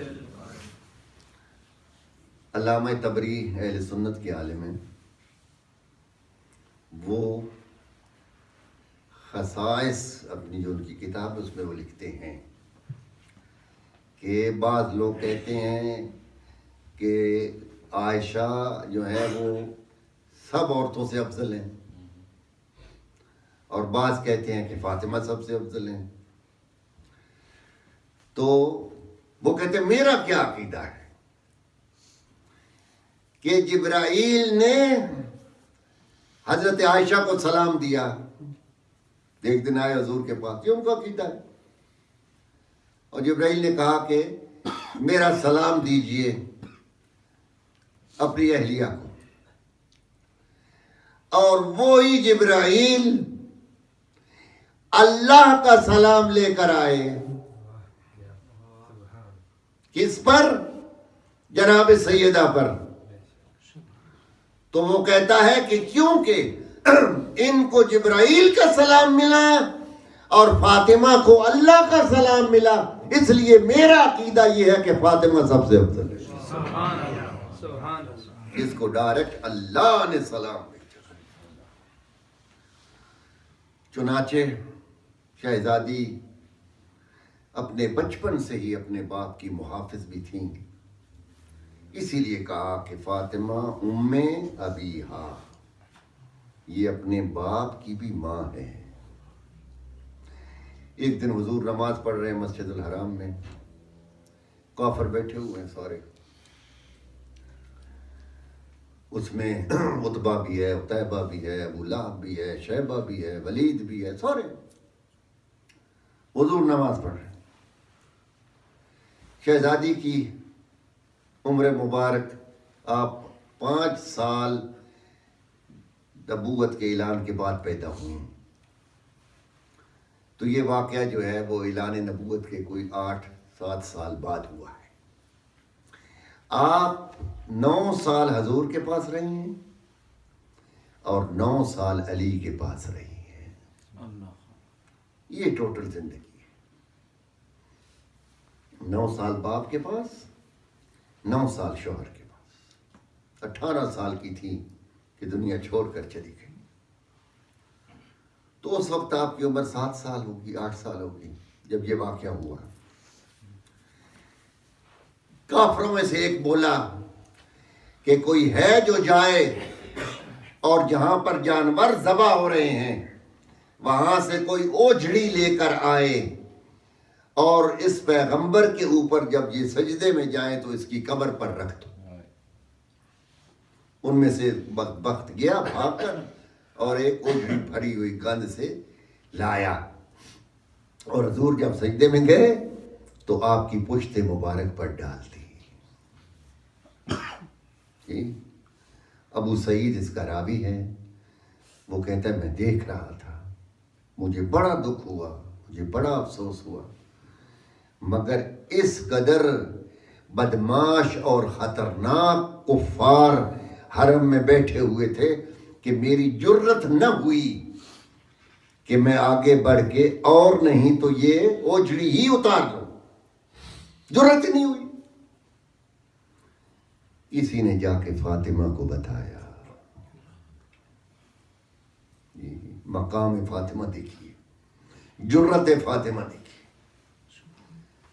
علامہ طبری اہل سنت کے عالم ہیں, وہ خصائص اپنی جو ان کی کتاب ہے اس میں وہ لکھتے ہیں کہ بعض لوگ کہتے ہیں کہ عائشہ جو ہے وہ سب عورتوں سے افضل ہیں, اور بعض کہتے ہیں کہ فاطمہ سب سے افضل ہیں. تو وہ کہتے ہیں میرا کیا عقیدہ ہے کہ جبرائیل نے حضرت عائشہ کو سلام دیا, ایک دن آئے حضور کے پاس, یہ ان کا عقیدہ ہے. اور جبرائیل نے کہا کہ میرا سلام دیجئے اپنی اہلیہ کو, اور وہی جبرائیل اللہ کا سلام لے کر آئے. کس پر؟ جناب سیدہ پر. تو وہ کہتا ہے کہ کیونکہ ان کو جبرائیل کا سلام ملا اور فاطمہ کو اللہ کا سلام ملا, اس لیے میرا عقیدہ یہ ہے کہ فاطمہ سب سے افضل ہے. سبحان اللہ, سبحان اللہ. اس کو ڈائریکٹ اللہ نے سلام بھیجا. چنانچہ شہزادی اپنے بچپن سے ہی اپنے باپ کی محافظ بھی تھیں, اسی لیے کہا کہ فاطمہ ام ابیہا, یہ اپنے باپ کی بھی ماں ہے. ایک دن حضور نماز پڑھ رہے ہیں مسجد الحرام میں, کافر بیٹھے ہوئے ہیں سارے, اس میں عتبہ بھی ہے, عتیبہ بھی ہے, ابو لہب بھی ہے, شیبہ بھی ہے, ولید بھی ہے, سارے. حضور نماز پڑھ رہے ہیں. شہزادی کی عمر مبارک آپ 5 سال نبوت کے اعلان کے بعد پیدا ہوئی. تو یہ واقعہ جو ہے وہ اعلان نبوت کے کوئی 8-7 سال بعد ہوا ہے. آپ 9 سال حضور کے پاس رہی ہیں اور 9 سال علی کے پاس رہی ہیں. یہ ٹوٹل زندگی ہے. 9 سال باپ کے پاس, 9 سال شوہر کے پاس. 18 سال کی تھی کہ دنیا چھوڑ کر چلی گئی. تو اس وقت آپ کی عمر 7 سال ہوگی, 8 سال ہوگی جب یہ واقعہ ہوا. کافروں میں سے ایک بولا کہ کوئی ہے جو جائے اور جہاں پر جانور ذبح ہو رہے ہیں وہاں سے کوئی اوجھڑی لے کر آئے اور اس پیغمبر کے اوپر جب یہ سجدے میں جائیں تو اس کی قبر پر رکھ دو۔ ان میں سے بخت گیا بھاگ کر اور ایک اوجھڑی بھری ہوئی گند سے لایا، اور حضور جب سجدے میں گئے تو آپ کی پشت مبارک پر ڈال دی۔ ابو سعید اس کا راوی ہے، وہ کہتا ہے میں دیکھ رہا تھا، مجھے بڑا دکھ ہوا، مجھے بڑا افسوس ہوا، مگر اس قدر بدماش اور خطرناک کفار حرم میں بیٹھے ہوئے تھے کہ میری جرت نہ ہوئی کہ میں آگے بڑھ کے اور نہیں تو یہ اوجھڑی ہی اتار دوں، جرت ہی نہیں ہوئی۔ کسی نے جا کے فاطمہ کو بتایا، مقام فاطمہ دیکھیے، جرت فاطمہ دیکھیے۔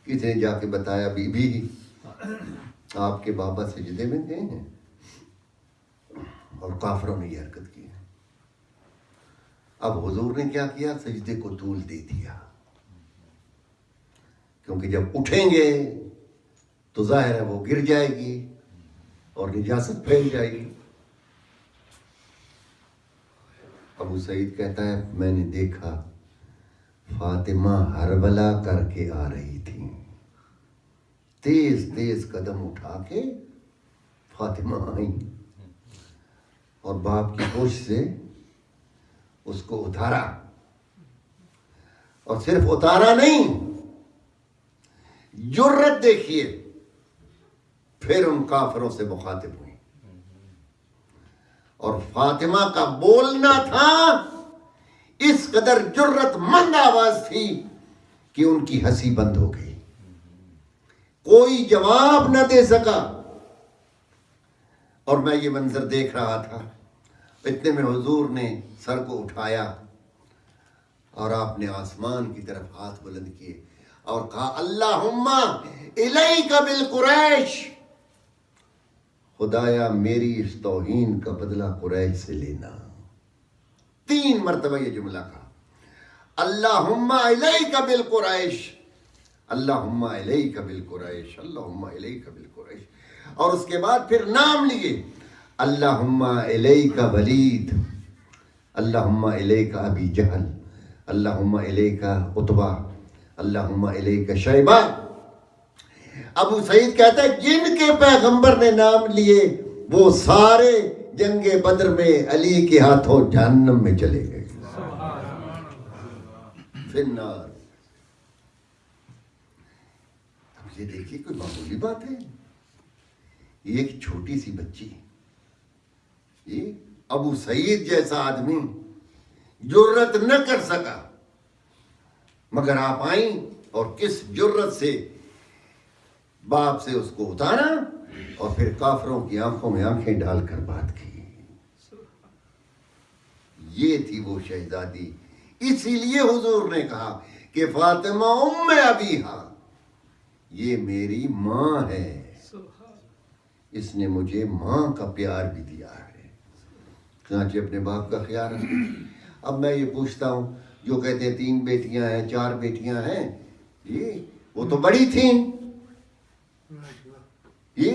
کسی نے جا کے بتایا بی بی آپ کے بابا سجدے میں گئے ہیں اور کافروں نے یہ حرکت کی ہے۔ اب حضور نے کیا کیا؟ سجدے کو طول دے دیا، کیونکہ جب اٹھیں گے تو ظاہر ہے وہ گر جائے گی اور نجاست پھیل جائے گی۔ ابو سعید کہتا ہے میں نے دیکھا فاطمہ ہربلا کر کے آ رہی تھی، تیز تیز قدم اٹھا کے فاطمہ آئی اور باپ کی ہوش سے اس کو اتارا، اور صرف اتارا نہیں، جرت دیکھیے، پھر ان کافروں سے مخاطب ہوئی، اور فاطمہ کا بولنا تھا اس قدر جرت مند آواز تھی کہ ان کی ہنسی بند ہو گئی، کوئی جواب نہ دے سکا۔ اور میں یہ منظر دیکھ رہا تھا، اتنے میں حضور نے سر کو اٹھایا اور آپ نے آسمان کی طرف ہاتھ بلند کیے اور کہا اللہم الیک بالقریش، خدایا میری اس توہین کا بدلہ قریش سے لینا۔ 3 مرتبہ یہ جملہ کہا، اللہم الیک بالقریش، اللہم الیک بالقریش، اللہم الیک بالقریش، اور اس کے بعد پھر نام لیے، اللہم الیک ولید، اللہم الیک ابی جہل، اللہم الیک عتبہ، اللہم الیک شیبہ۔ ابو سعید کہتا ہے جن کے پیغمبر نے نام لیے وہ سارے جنگ بدر میں علی کے ہاتھوں جہنم میں چلے گئے، فی النار۔ اب یہ دیکھیے کوئی معمولی بات ہے، یہ ایک چھوٹی سی بچی، یہ ابو سعید جیسا آدمی جرت نہ کر سکا، مگر آپ آئیں اور کس جرت سے باپ سے اس کو اتارا اور پھر کافروں کی آنکھوں میں آنکھیں ڈال کر بات کی۔ یہ تھی وہ شہزادی، اسی لیے حضور نے کہا کہ فاطمہ ام ابیہا، یہ میری ماں ہے، اس نے مجھے ماں کا پیار بھی دیا ہے، چنانچہ اپنے باپ کا خیال رکھیں۔ اب میں یہ پوچھتا ہوں، جو کہتے ہیں 3 بیٹیاں ہیں 4 بیٹیاں ہیں، یہ وہ تو بڑی تھیں، یہ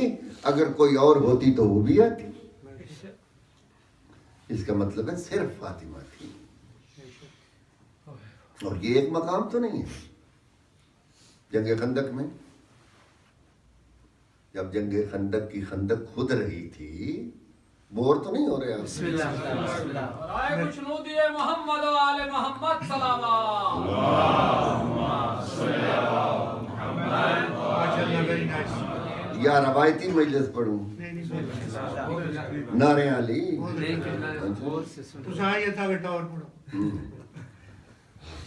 اگر کوئی اور ہوتی تو وہ بھی آتی، اس کا مطلب ہے صرف فاطمہ تھی، اور یہ ایک مقام تو نہیں ہے۔ جنگ خندق میں جب جنگ خندق کی خندق کھد رہی تھی، بور تو نہیں ہو رہے آپ؟ بسم اللہ، رائے کچھ نو دیے محمد و آل محمد صلوات، یا روایتی مجلس پڑھوں، نعرے علی،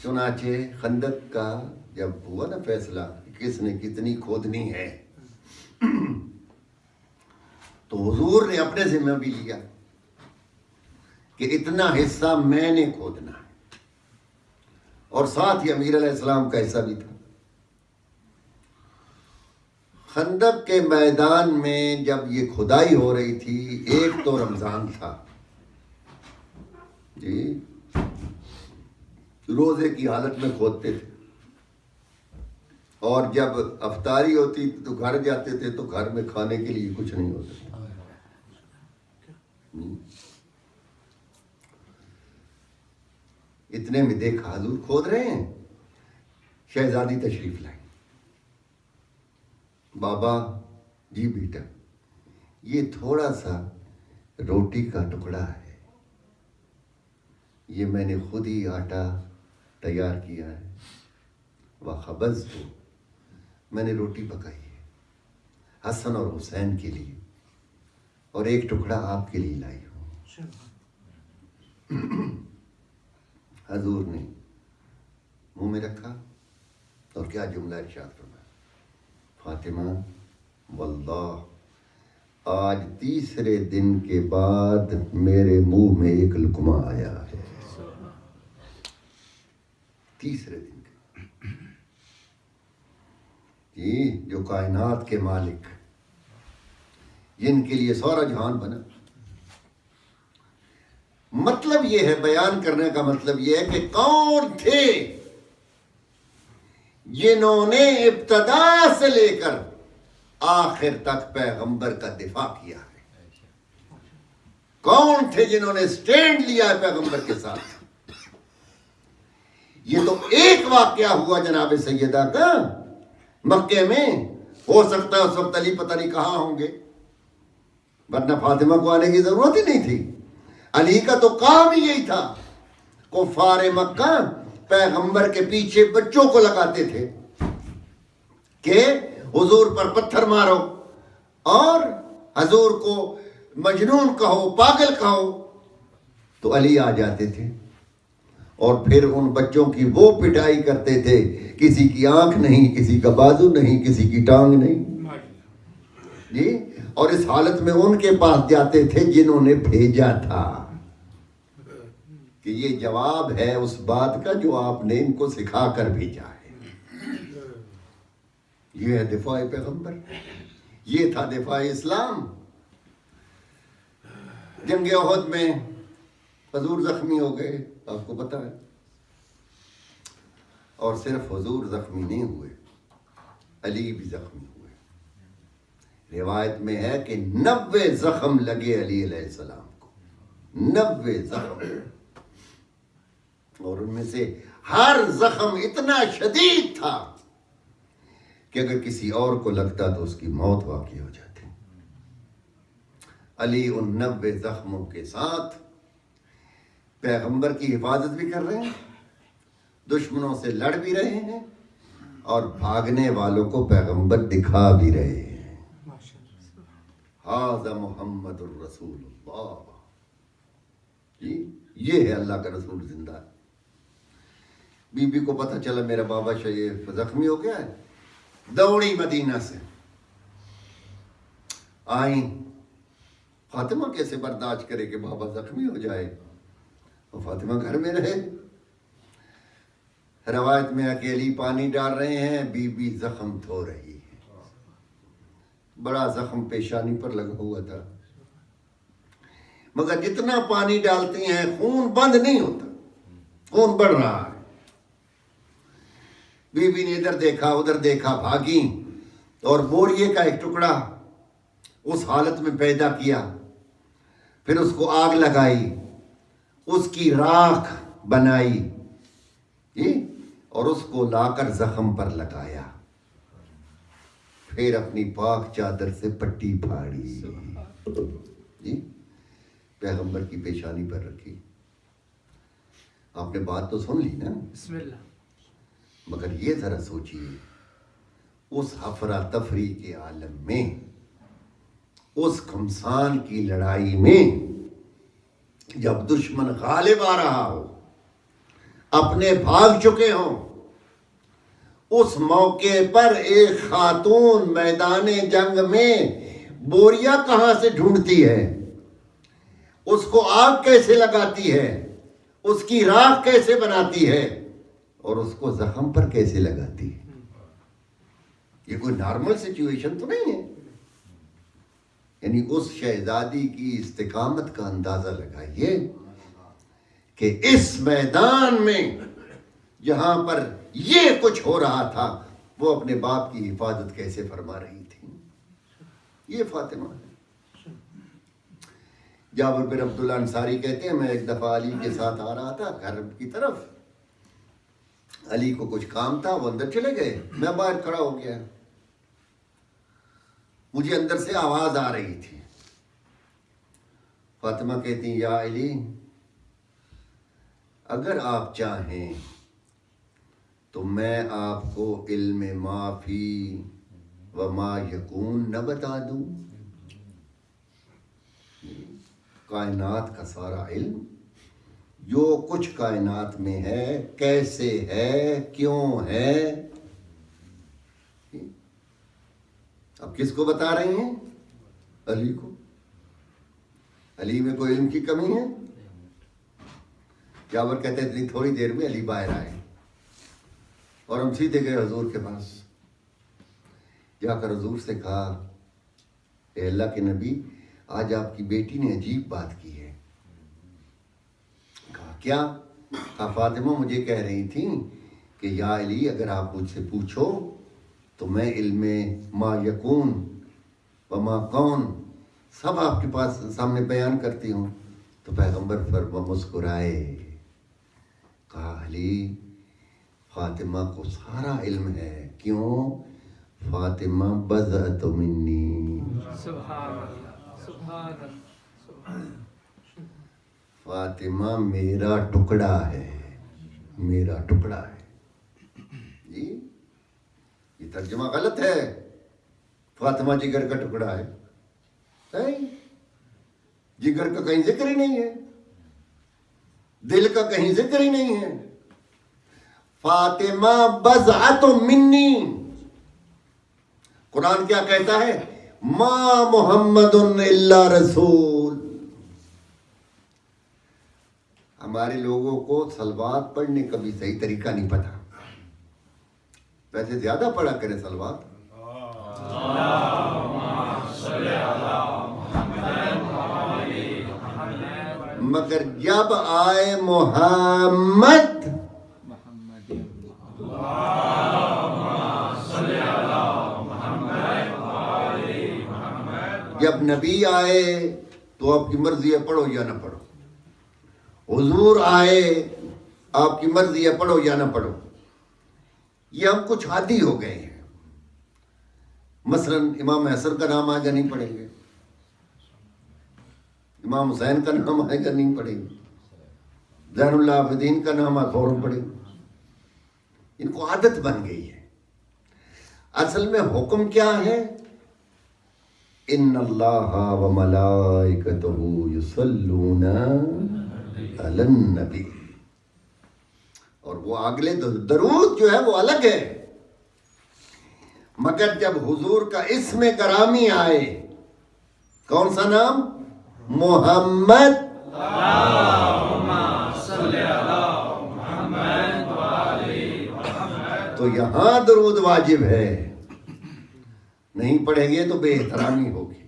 چنانچہ خندق کا جب ہوا نا فیصلہ کس نے کتنی کھودنی ہے، تو حضور نے اپنے ذمہ بھی لیا کہ اتنا حصہ میں نے کھودنا ہے، اور ساتھ ہی امیر علیہ السلام کا حصہ بھی تھا۔ خندق کے میدان میں جب یہ کھدائی ہو رہی تھی، ایک تو رمضان تھا جی، روزے کی حالت میں کھودتے تھے، اور جب افطاری ہوتی تو گھر جاتے تھے تو گھر میں کھانے کے لیے کچھ نہیں ہوتا تھا۔ اتنے میں دیکھا حضور کھود رہے ہیں، شہزادی تشریف لائیں۔ بابا جی بیٹا، یہ تھوڑا سا روٹی کا ٹکڑا ہے، یہ میں نے خود ہی آٹا تیار کیا ہے، وخبزت، میں نے روٹی پکائی ہے حسن اور حسین کے لیے، اور ایک ٹکڑا آپ کے لیے لائی ہوں۔ حضور نے منہ میں رکھا اور کیا جملہ ارشاد فرمایا، فاطمہ واللہ آج تیسرے دن کے بعد میرے منہ میں ایک لقمہ آیا ہے، تیسرے دن کے، جی جو کائنات کے مالک، جن کے لیے سارا جہان بنا۔ مطلب یہ ہے، بیان کرنے کا مطلب یہ ہے کہ کون تھے جنہوں نے ابتدا سے لے کر آخر تک پیغمبر کا دفاع کیا ہے، کون تھے جنہوں نے سٹینڈ لیا ہے پیغمبر کے ساتھ۔ یہ تو ایک واقعہ ہوا جناب سیدہ کا مکے میں، ہو سکتا ہے اس وقت علی پتہ نہیں کہاں ہوں گے، ورنہ فاطمہ کو آنے کی ضرورت ہی نہیں تھی۔ علی کا تو کام ہی یہی تھا، کفار مکہ پیغمبر کے پیچھے بچوں کو لگاتے تھے کہ حضور پر پتھر مارو اور حضور کو مجنون کہو، پاگل کہو، تو علی آ جاتے تھے اور پھر ان بچوں کی وہ پٹائی کرتے تھے، کسی کی آنکھ نہیں، کسی کا بازو نہیں، کسی کی ٹانگ نہیں جی، اور اس حالت میں ان کے پاس جاتے تھے جنہوں نے بھیجا تھا کہ یہ جواب ہے اس بات کا جو آپ نے ان کو سکھا کر بھیجا ہے۔ یہ ہے دفاع پیغمبر، یہ تھا دفاع اسلام۔ جنگ احد میں حضور زخمی ہو گئے، آپ کو پتا ہے، اور صرف حضور زخمی نہیں ہوئے، علی بھی زخمی ہوئے۔ روایت میں ہے کہ 90 زخم لگے علی علیہ السلام کو، 90 زخم، اور ان میں سے ہر زخم اتنا شدید تھا کہ اگر کسی اور کو لگتا تو اس کی موت واقع ہو جاتی۔ علی ان 90 زخموں کے ساتھ پیغمبر کی حفاظت بھی کر رہے ہیں، دشمنوں سے لڑ بھی رہے ہیں، اور بھاگنے والوں کو پیغمبر دکھا بھی رہے ہیں۔ ھذا محمد الرسول اللہ، جی یہ ہے اللہ کا رسول زندہ ہے۔ بی بی کو پتہ چلا میرا بابا شریف زخمی ہو گیا ہے، دوڑی مدینہ سے آئیں۔ فاطمہ کیسے برداشت کرے کہ بابا زخمی ہو جائے، اور فاطمہ گھر میں رہے۔ روایت میں اکیلی پانی ڈال رہے ہیں، بی بی زخم دھو رہی ہے، بڑا زخم پیشانی پر لگا ہوا تھا، مگر جتنا پانی ڈالتی ہیں خون بند نہیں ہوتا، خون بڑھ رہا ہے۔ بی بی نے ادھر دیکھا ادھر دیکھا، بھاگی اور بوریے کا ایک ٹکڑا اس حالت میں پیدا کیا، پھر اس کو آگ لگائی، اس کی راکھ بنائی جی، اور اس کو لا کر زخم پر لگایا، پھر اپنی پاک چادر سے پٹی پھاڑی جی، پیغمبر کی پیشانی پر رکھی۔ آپ نے بات تو سن لی نا، بسم اللہ۔ مگر یہ ذرا سوچئے، اس افراتفری کے عالم میں، اس گھمسان کی لڑائی میں، جب دشمن غالب آ رہا ہو، اپنے بھاگ چکے ہوں، اس موقع پر ایک خاتون میدان جنگ میں بوریا کہاں سے ڈھونڈتی ہے، اس کو آگ کیسے لگاتی ہے، اس کی راکھ کیسے بناتی ہے، اور اس کو زخم پر کیسے لگاتی ہے۔ یہ کوئی نارمل سچویشن تو نہیں ہے۔ یعنی اس شہزادی کی استقامت کا اندازہ لگائیے کہ اس میدان میں جہاں پر یہ کچھ ہو رہا تھا، وہ اپنے باپ کی حفاظت کیسے فرما رہی تھی. یہ فاطمہ ہے. جابر بن عبداللہ انصاری کہتے ہیں میں ایک دفعہ علی کے ساتھ آ رہا تھا گھر کی طرف. علی کو کچھ کام تھا, وہ اندر چلے گئے, میں باہر کھڑا ہو گیا. مجھے اندر سے آواز آ رہی تھی. فاطمہ کہتی ہیں یا علی اگر آپ چاہیں تو میں آپ کو علم ما فی و ما یکون نہ بتا دوں. کائنات کا سارا علم, جو کچھ کائنات میں ہے, کیسے ہے, کیوں ہے. اب کس کو بتا رہی ہیں؟ علی کو. علی میں کوئی علم کی کمی ہے؟ جابر کہتے ہیں اتنی تھوڑی دیر میں علی باہر آئے اور ہم سیدھے گئے حضور کے پاس. جا کر حضور سے کہا اے اللہ کے نبی آج آپ کی بیٹی نے عجیب بات کی ہے. کہا کیا؟ کہا فاطمہ مجھے کہہ رہی تھی کہ یا علی اگر آپ مجھ سے پوچھو تو میں علم ما یکون و ما کون سب آپ کے پاس سامنے بیان کرتی ہوں. تو پیغمبر مسکرائے. کہا علی فاطمہ کو سارا علم ہے. کیوں؟ فاطمہ بضعۃ منی. سبحان اللہ سبحان اللہ. فاطمہ میرا ٹکڑا ہے, میرا ٹکڑا ہے. جی یہ ترجمہ غلط ہے. فاطمہ جگر کا ٹکڑا ہے. جگر کا کہیں ذکر ہی نہیں ہے, دل کا کہیں ذکر ہی نہیں ہے. فاطمہ بضعۃ منی. قرآن کیا کہتا ہے؟ ما محمد الا رسول. ہمارے لوگوں کو صلوات پڑھنے کا بھی صحیح طریقہ نہیں پتا. ویسے زیادہ پڑھا کرے صلوات. مگر جب آئے محمد جب نبی آئے تو آپ کی مرضی ہے پڑھو یا نہ پڑھو. حضور آئے آپ کی مرضی ہے پڑھو یا نہ پڑھو. یہ ہم کچھ عادی ہو گئے ہیں. مثلا امام حسن کا نام آئے گا نہیں پڑھیں گے, امام حسین کا نام آئے گا نہیں پڑھیں گے, زین اللہ عابدین کا نام آئے فوراً پڑھیں گے. ان کو عادت بن گئی ہے. اصل میں حکم کیا ہے؟ ان اللہ و ملائکتہ یصلون علی النبی. اور وہ اگلے درود جو ہے وہ الگ ہے. مگر جب حضور کا اسم گرامی آئے, کون سا نام؟ محمد. تو یہاں درود واجب ہے. نہیں پڑھیں گے تو بے احترامی ہوگی.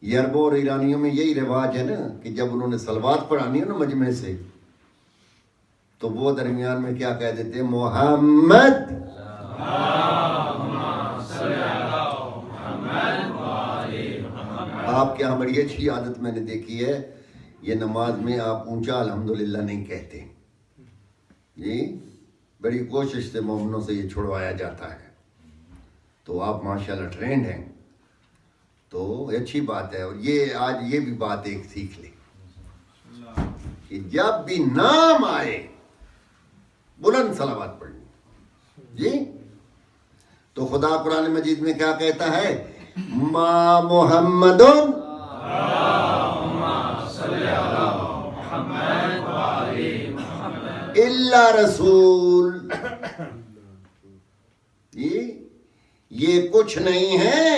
یہ عربوں اور ایرانیوں میں یہی رواج ہے نا کہ جب انہوں نے صلوات پڑھانی ہے نا مجمع سے, تو وہ درمیان میں کیا کہہ دیتے ہیں؟ محمد. آپ کے یہاں بڑی اچھی عادت میں نے دیکھی ہے, یہ نماز میں آپ اونچا الحمدللہ نہیں کہتے. جی بڑی کوشش سے مومنوں سے یہ چھڑوایا جاتا ہے. تو آپ ماشاءاللہ ٹرینڈ ہیں, تو اچھی بات ہے. اور یہ آج یہ بھی بات ایک سیکھ لیں کہ جب بھی نام آئے بلند صلوات پڑھنی. جی تو خدا قرآن مجید میں کیا کہتا ہے؟ ما محمد الا رسول. یہ کچھ نہیں ہے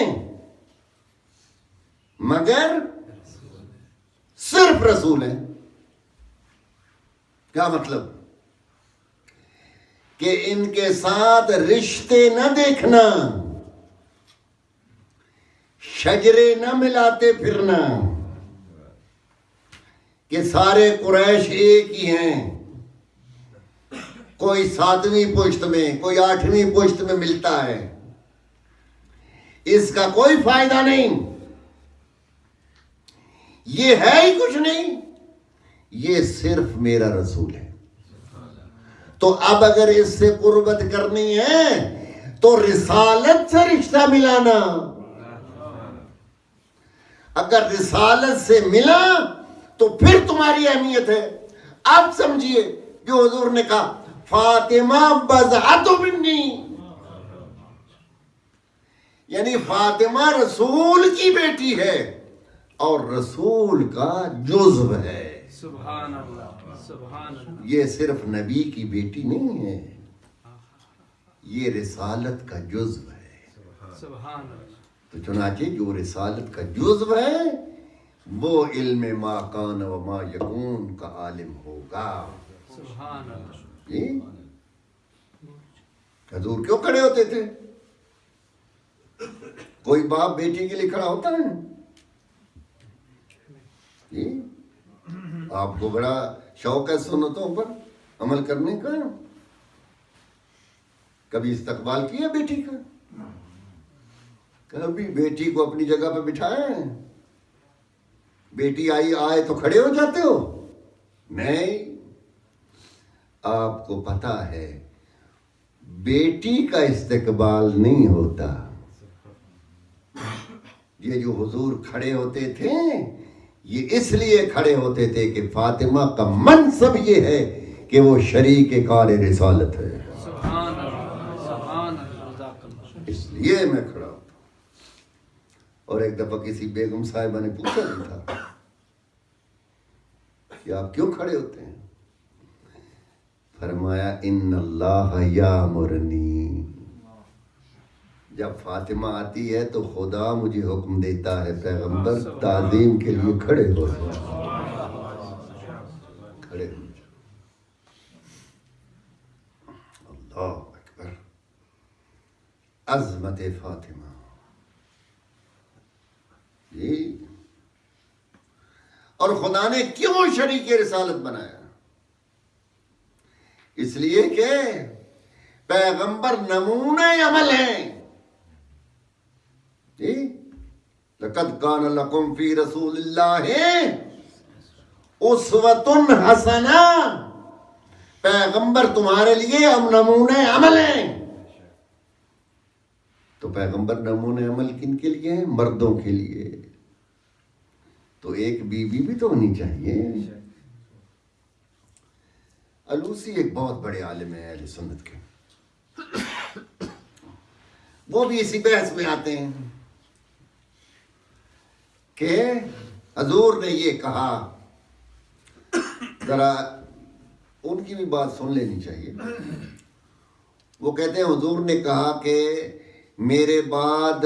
مگر صرف رسول ہے. کیا مطلب؟ کہ ان کے ساتھ رشتے نہ دیکھنا, شجرے نہ ملاتے پھرنا کہ سارے قریش ایک ہی ہیں. کوئی 7ویں پشت میں، کوئی 8ویں پشت میں ملتا ہے، اس کا کوئی فائدہ نہیں، یہ ہے ہی کچھ نہیں، یہ صرف میرا رسول ہے۔ تو اب اگر اس سے قربت کرنی ہے تو رسالت سے رشتہ ملانا، اگر رسالت سے ملا تو پھر تمہاری اہمیت ہے۔ اب سمجھیے جو حضور نے کہا فاطمہ بضعۃ منی، یعنی فاطمہ رسول کی بیٹی ہے اور رسول کا جزو ہے۔ سبحان اللہ، سبحان اللہ۔ یہ صرف نبی کی بیٹی نہیں ہے، یہ رسالت کا جزو ہے۔ سبحان اللہ۔ تو چنانچہ جو رسالت کا جزو ہے وہ علم ما کان و ما یکون کا عالم ہوگا۔ سبحان اللہ۔ جی حضور کیوں کھڑے ہوتے تھے؟ کوئی باپ بیٹی کے لیے کھڑا ہوتا ہے؟ جی آپ کو بڑا شوق ہے سنتوں پر عمل کرنے کا، کبھی استقبال کیا بیٹی کا؟ کبھی بیٹی کو اپنی جگہ پہ بٹھایا ہے؟ بیٹی آئے تو کھڑے ہو جاتے ہو؟ نہیں، آپ کو پتا ہے بیٹی کا استقبال نہیں ہوتا۔ یہ جو حضور کھڑے ہوتے تھے یہ اس لیے کھڑے ہوتے تھے کہ فاطمہ کا منصب یہ ہے کہ وہ شریک کار رسالت ہے، سبحان اللہ، سبحان اللہ۔ اس لیے میں کھڑا ہوتا ہوں۔ اور ایک دفعہ کسی بیگم صاحبہ نے پوچھا بھی تھا کہ آپ کیوں کھڑے ہوتے ہیں؟ فرمایا ان اللہ یامرنی، جب فاطمہ آتی ہے تو خدا مجھے حکم دیتا ہے پیغمبر تعظیم کے لیے کھڑے ہو جاؤ، کھڑے ہو جاؤ۔ اللہ اکبر، عظمت فاطمہ۔ جی اور خدا نے کیوں شریک رسالت بنایا؟ اس لیے کہ پیغمبر نمونہ عمل ہیں۔ جی لقد کان لکم فی رسول اللہ اسوۃ حسنہ، پیغمبر تمہارے لیے ہم نمونہ عمل ہیں۔ تو پیغمبر نمونہ عمل کن کے لیے ہیں؟ مردوں کے لیے۔ تو ایک بیوی بھی تو ہونی چاہیے۔ الوسی ایک بہت بڑے عالم ہیں اہل سنت کے، وہ بھی اسی بحث میں آتے ہیں کہ حضور نے یہ کہا، ذرا ان کی بھی بات سن لینی چاہیے۔ وہ کہتے ہیں حضور نے کہا کہ میرے بعد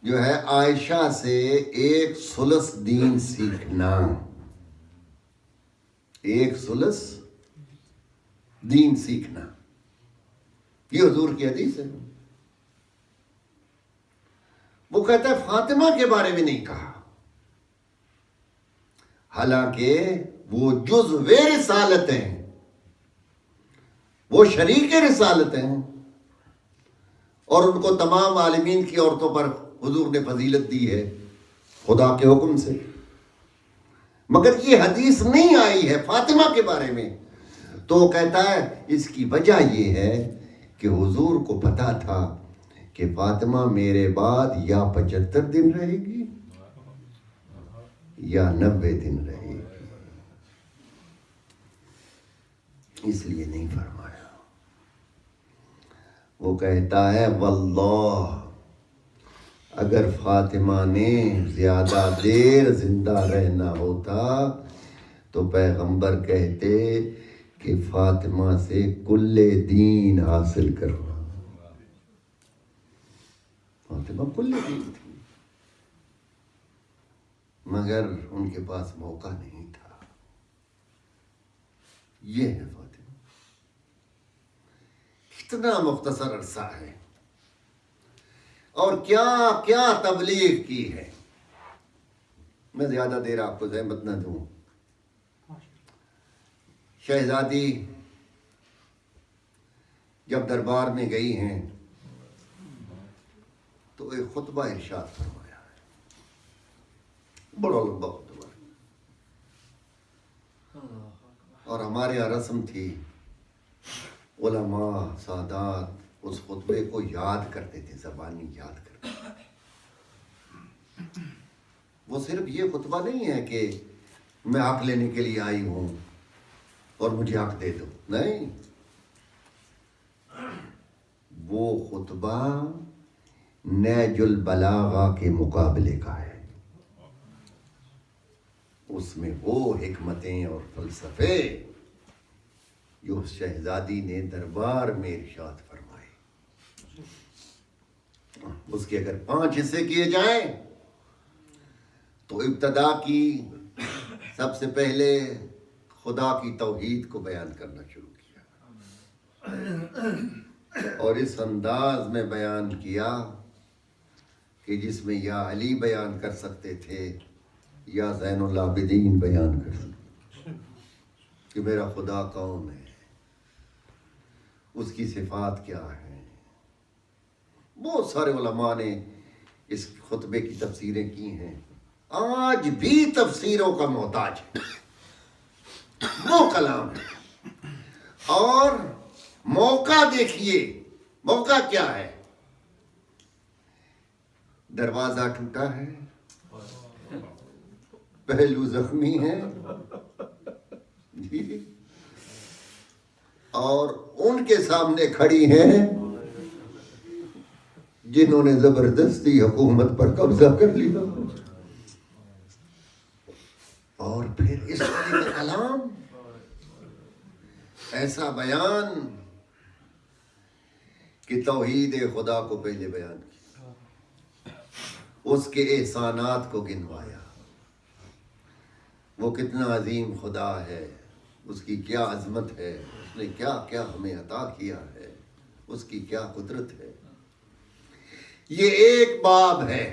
جو ہے عائشہ سے 1 ثلث دین سیکھنا، 1 ثلث دین سیکھنا، یہ حضور کی حدیث ہے۔ وہ کہتا ہے فاطمہ کے بارے میں نہیں کہا، حالانکہ وہ جزو رسالت ہیں، وہ شریک رسالت ہیں، اور ان کو تمام عالمین کی عورتوں پر حضور نے فضیلت دی ہے خدا کے حکم سے، مگر یہ حدیث نہیں آئی ہے فاطمہ کے بارے میں۔ تو وہ کہتا ہے اس کی وجہ یہ ہے کہ حضور کو پتا تھا کہ فاطمہ میرے بعد یا 75 دن رہے گی یا 90 دن رہے گی، اس لیے نہیں فرمایا۔ وہ کہتا ہے واللہ اگر فاطمہ نے زیادہ دیر زندہ رہنا ہوتا تو پیغمبر کہتے کہ فاطمہ سے کل دین حاصل کرو۔ فاطمہ کل دین تھی مگر ان کے پاس موقع نہیں تھا۔ یہ ہے فاطمہ، کتنا مختصر عرصہ ہے اور کیا کیا تبلیغ کی ہے۔ میں زیادہ دیر آپ کو زحمت نہ دوں۔ شہزادی جب دربار میں گئی ہیں تو ایک خطبہ ارشاد فرمایا ہے، بڑا لمبا خطبہ، اور ہمارے یہاں رسم تھی، علماء سادات اس خطبے کو یاد کرتے تھے، زبانی یاد کرتے تھے۔ وہ صرف یہ خطبہ نہیں ہے کہ میں حق لینے کے لیے آئی ہوں اور مجھے حق دے دو، نہیں، وہ خطبہ نیج البلاغہ کے مقابلے کا ہے۔ اس میں وہ حکمتیں اور فلسفے جو شہزادی نے دربار میں ارشاد فرمائے، اس کے اگر 5 حصے کیے جائیں تو ابتدا کی سب سے پہلے خدا کی توحید کو بیان کرنا شروع کیا، اور اس انداز میں بیان کیا کہ جس میں یا علی بیان کر سکتے تھے یا زین العابدین بیان کر سکتے کہ میرا خدا کون ہے، اس کی صفات کیا ہیں۔ بہت سارے علماء نے اس خطبے کی تفسیریں کی ہیں، آج بھی تفسیروں کا محتاج ہے وہ کلام ہے۔ اور موقع دیکھیے، موقع کیا ہے؟ دروازہ ٹوٹا ہے، پہلو زخمی ہے جی، اور ان کے سامنے کھڑی ہیں جنہوں نے زبردستی حکومت پر قبضہ کر لیا، اور پھر اس طرح کا کلام، ایسا بیان کہ توحید خدا کو پہلے بیان کیا، اس کے احسانات کو گنوایا، وہ کتنا عظیم خدا ہے، اس کی کیا عظمت ہے، اس نے کیا کیا ہمیں عطا کیا ہے، اس کی کیا قدرت ہے۔ یہ ایک باب ہے،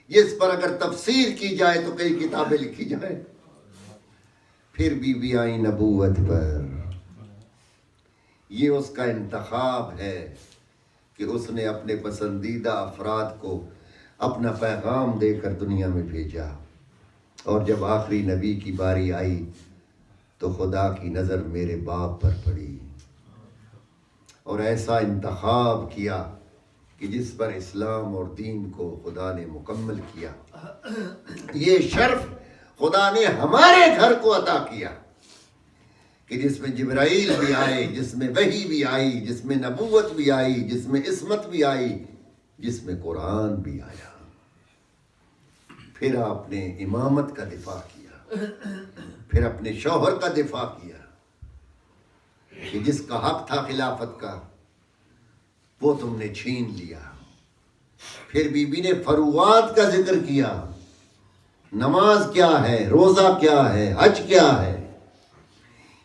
اس پر اگر تفسیر کی جائے تو کئی کتابیں لکھی جائیں۔ پھر بی آئی نبوت پر، یہ اس کا انتخاب ہے کہ اس نے اپنے پسندیدہ افراد کو اپنا پیغام دے کر دنیا میں بھیجا، اور جب آخری نبی کی باری آئی تو خدا کی نظر میرے باپ پر پڑی، اور ایسا انتخاب کیا کہ جس پر اسلام اور دین کو خدا نے مکمل کیا۔ یہ شرف خدا نے ہمارے گھر کو عطا کیا کہ جس میں جبرائیل بھی آئے، جس میں وحی بھی آئی، جس میں نبوت بھی آئی، جس میں عصمت بھی آئی، جس میں قرآن بھی آیا۔ پھر آپ نے امامت کا دفاع کیا، پھر اپنے شوہر کا دفاع کیا کہ جس کا حق تھا خلافت کا وہ تم نے چھین لیا۔ پھر بی بی نے فروعات کا ذکر کیا، نماز کیا ہے، روزہ کیا ہے، حج کیا ہے،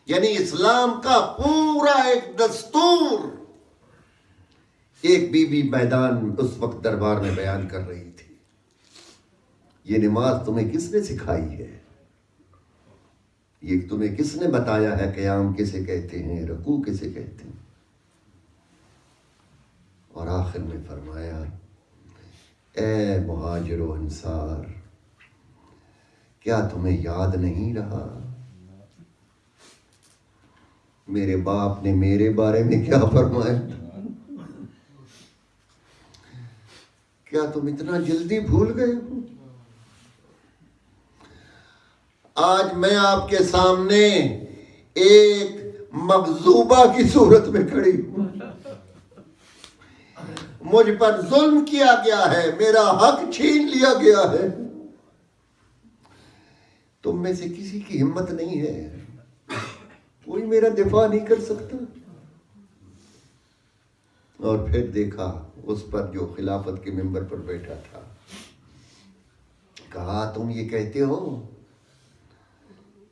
یعنی اسلام کا پورا ایک دستور ایک بی بی میدان اس وقت دربار میں بیان کر رہی تھی۔ یہ نماز تمہیں کس نے سکھائی ہے؟ یہ تمہیں کس نے بتایا ہے قیام کسے کہتے ہیں، رکوع کسے کہتے ہیں؟ اور آخر میں فرمایا، اے مہاجر و انصار، کیا تمہیں یاد نہیں رہا میرے باپ نے میرے بارے میں کیا فرمایا تھا؟ کیا تم اتنا جلدی بھول گئے ہو؟ آج میں آپ کے سامنے ایک مغضوبہ کی صورت میں کھڑی ہوں، مجھ پر ظلم کیا گیا ہے، میرا حق چھین لیا گیا ہے، تم میں سے کسی کی ہمت نہیں ہے، کوئی میرا دفاع نہیں کر سکتا۔ اور پھر دیکھا اس پر جو خلافت کے ممبر پر بیٹھا تھا، کہا تم یہ کہتے ہو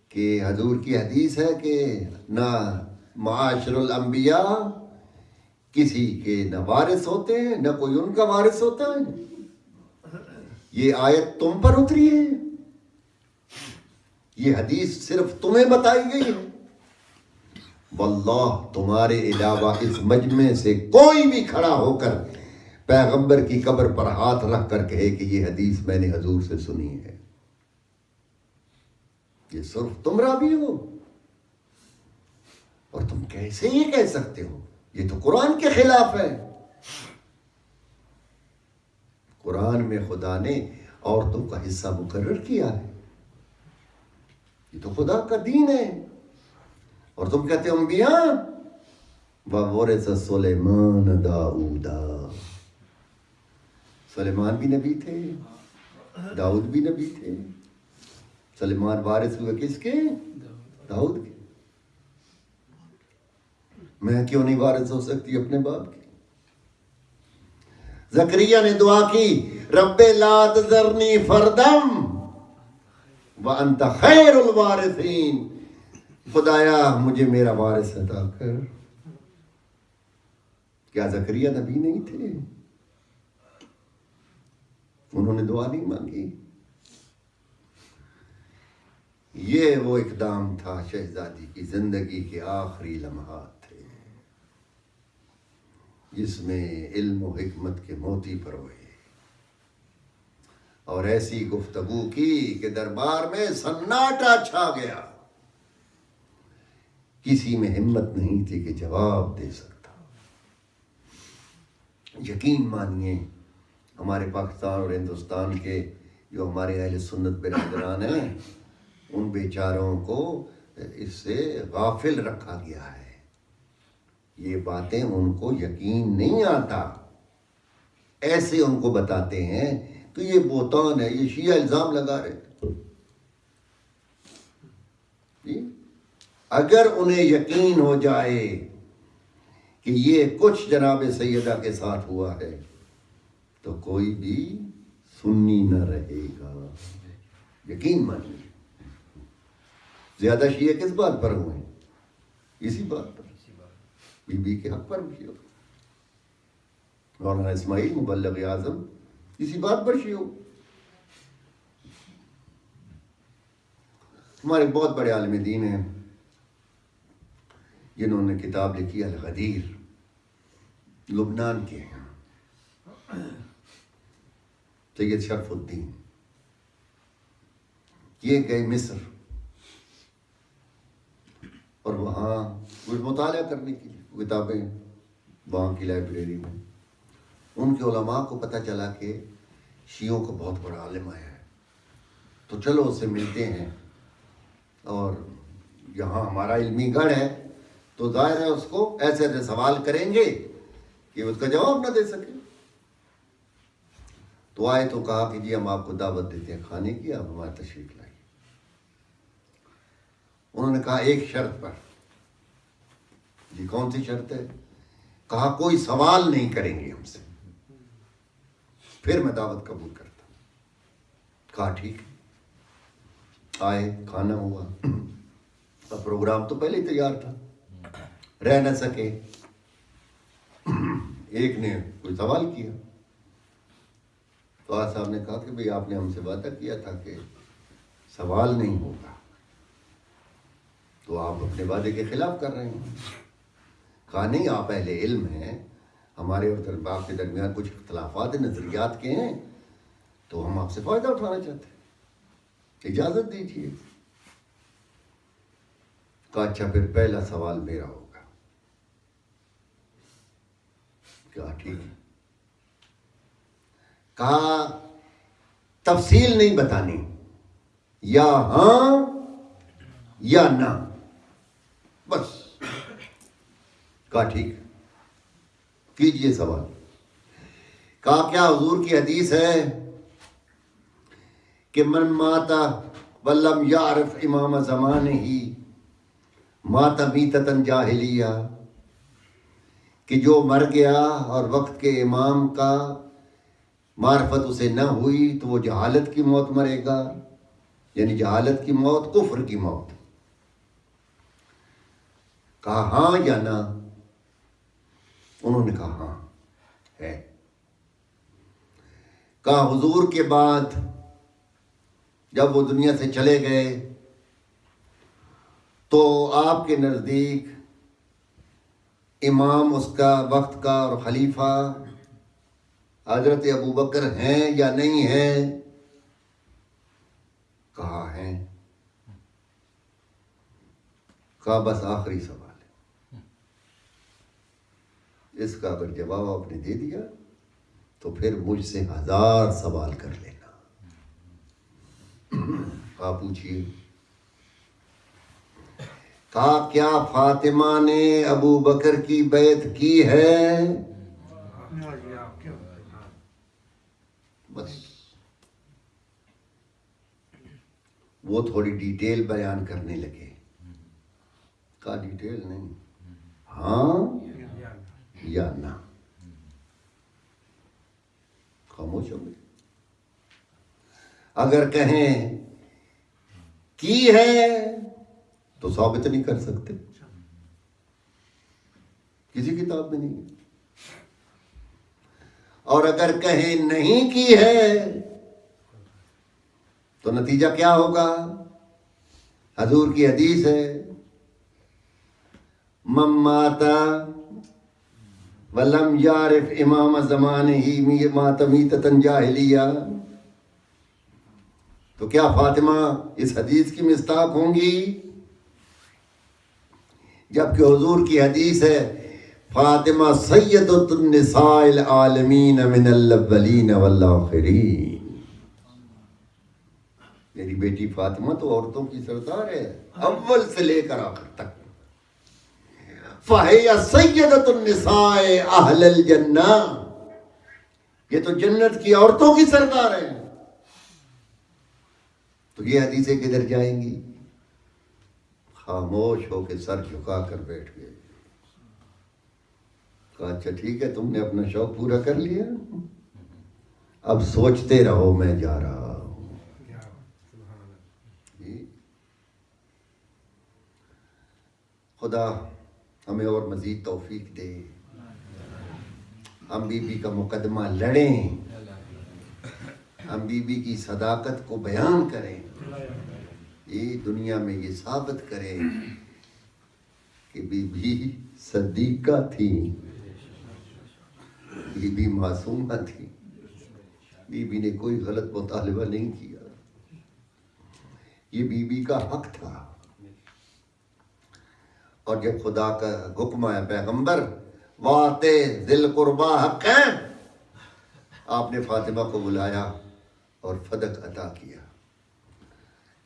کہ حضور کی حدیث ہے کہ نہ معاشر الانبیاء کسی کے نہ وارث ہوتے ہیں، نہ کوئی ان کا وارث ہوتا ہے، یہ آیت تم پر اتری ہے، یہ حدیث صرف تمہیں بتائی گئی ہے، واللہ تمہارے علاوہ اس مجمع سے کوئی بھی کھڑا ہو کر پیغمبر کی قبر پر ہاتھ رکھ کر کہے کہ یہ حدیث میں نے حضور سے سنی ہے، یہ صرف تم راوی ہو، اور تم کیسے یہ کہہ سکتے ہو؟ یہ تو قرآن کے خلاف ہے۔ قرآن میں خدا نے عورتوں کا حصہ مقرر کیا ہے، یہ تو خدا کا دین ہے، اور تم کہتے ہو انبیاء وَوَرِثَ سُلَيْمَانَ دَاؤُدَ، سلیمان بھی نبی تھے، داؤد بھی نبی تھے۔ سلیمان وارث ہوئے کس کے؟ داؤد کے۔ میں کیوں نہیں وارث ہو سکتی اپنے باپ کی؟ زکریا نے دعا کی رب لا تذرنی فردم وانت خیر الوارثین، خدایا مجھے میرا وارث عطا کر۔ کیا زکریا نبی نہیں تھے؟ انہوں نے دعا نہیں مانگی؟ یہ وہ اقدام تھا شہزادی کی زندگی کے آخری لمحات تھے جس میں علم و حکمت کے موتی پروئے، اور ایسی گفتگو کی کہ دربار میں سناٹا چھا گیا، کسی میں ہمت نہیں تھی کہ جواب دے سکتا۔ یقین مانیے ہمارے پاکستان اور ہندوستان کے جو ہمارے اہل سنت برادران ہیں، ان بیچاروں کو اس سے غافل رکھا گیا ہے، یہ باتیں ان کو یقین نہیں آتا، ایسے ان کو بتاتے ہیں کہ یہ بہتان ہے، یہ شیعہ الزام لگا رہے ہیں۔ اگر انہیں یقین ہو جائے کہ یہ کچھ جناب سیدہ کے ساتھ ہوا ہے تو کوئی بھی سنی نہ رہے گا، یقین مانیے۔ زیادہ شیعہ کس بات پر ہوئے ہیں؟ اسی بات پر، بی بی کے حق پر بھی ہو، مولانا اسماعیل مبلغ اعظم اسی بات پر شیعہ ہو۔ ہمارے بہت بڑے عالم دین ہیں جنہوں نے کتاب لکھی الغدیر، لبنان کے ہیں، سید شرف الدین، یہ گئے مصر اور وہاں کچھ مطالعہ کرنے کی کتابیں وہاں کی لائبریری میں، ان کے علماء کو پتہ چلا کہ شیعوں کا بہت بڑا عالم آیا ہے، تو چلو اس سے ملتے ہیں، اور یہاں ہمارا علمی گڑھ ہے تو ظاہر ہے اس کو ایسے ایسے سوال کریں گے کہ اس کا جواب نہ دے سکے۔ تو آئے تو کہا کہ جی ہم آپ کو دعوت دیتے ہیں کھانے کی، آپ ہمارا تشریف لائیے۔ انہوں نے کہا ایک شرط پر۔ جی کون سی شرط ہے؟ کہا کوئی سوال نہیں کریں گے ہم سے، پھر میں دعوت قبول کرتا ہوں۔ کہا ٹھیک ہے۔ آئے، کھانا ہوا، اب پروگرام تو پہلے ہی تیار تھا، رہ نہ سکے۔ ایک نے کوئی سوال کیا تو صاحب نے کہا کہ بھئی آپ نے ہم سے وعدہ کیا تھا کہ سوال نہیں ہوگا، تو آپ اپنے وعدے کے خلاف کر رہے ہیں۔ کہا نہیں، آپ اہل علم ہیں، ہمارے اور طلباء کے درمیان کچھ اختلافات نظریات کے ہیں، تو ہم آپ سے فائدہ اٹھانا چاہتے ہیں، اجازت دیجیے۔ کہا اچھا پھر پہلا سوال میرا ہوگا۔ کہا ٹھیک ہے۔ کہا تفصیل نہیں بتانی، یا ہاں یا نہ، بس۔ کہا ٹھیک ہے، کیجئے سوال۔ کہا کیا حضور کی حدیث ہے کہ من ماتا ولم یعرف امام زمانہ ہی مات میتۃ جاہلیہ، کہ جو مر گیا اور وقت کے امام کا معرفت اسے نہ ہوئی تو وہ جہالت کی موت مرے گا، یعنی جہالت کی موت، کفر کی موت۔ کہا ہاں یا نہ؟ انہوں نے کہا ہاں ہے۔ کہا حضور کے بعد جب وہ دنیا سے چلے گئے تو آپ کے نزدیک امام اس کا وقت کا اور خلیفہ حضرت ابو بکر ہیں یا نہیں ہیں؟ کہا ہیں. کہا بس آخری سوال ہے، اس کا اگر جواب آپ نے دے دیا تو پھر مجھ سے 1000 سوال کر لینا. آپ پوچھیے. کہا کیا فاطمہ نے ابو بکر کی بیعت کی ہے؟ بس وہ تھوڑی ڈیٹیل بیان کرنے لگے. کہا ڈیٹیل نہیں، ہاں یا نہ. خاموش ہو گئے. اگر کہیں کی ہے تو ثابت نہیں کر سکتے، کسی کتاب میں نہیں ہے. اور اگر کہیں نہیں کی ہے تو نتیجہ کیا ہوگا؟ حضور کی حدیث ہے، من مات ولم یعرف امام زمانہ مات میتۃ جاہلیہ. تو کیا فاطمہ اس حدیث کی مصداق ہوں گی؟ جبکہ حضور کی حدیث ہے فاطمہ سیدۃ النساء العالمین من الاولین والآخرین. میری بیٹی فاطمہ تو عورتوں کی سردار ہے، اول سے لے کر آخر تک. فَهِيَ سَيِّدَةُ النِّسَاءِ أَهْلَ الْجَنَّةِ، یہ تو جنت کی عورتوں کی سردار ہے. تو یہ حدیثیں کدھر جائیں گی؟ خاموش ہو کے سر جھکا کر بیٹھ گئے. کہا اچھا ٹھیک ہے، تم نے اپنا شوق پورا کر لیا، اب سوچتے رہو، میں جا رہا ہوں. خدا ہمیں اور مزید توفیق دے، ہم بی بی کا مقدمہ لڑیں، ہم بی بی کی صداقت کو بیان کریں، یہ دنیا میں یہ ثابت کریں کہ بی بی صدیقہ تھی، بی بی معصومہ تھی، بی بی نے کوئی غلط مطالبہ نہیں کیا، یہ بی بی کا حق تھا. اور جب خدا کا حکم آیا پیغمبر واتے ذل قربا حق ہیں، آپ نے فاطمہ کو بلایا اور فدق عطا کیا.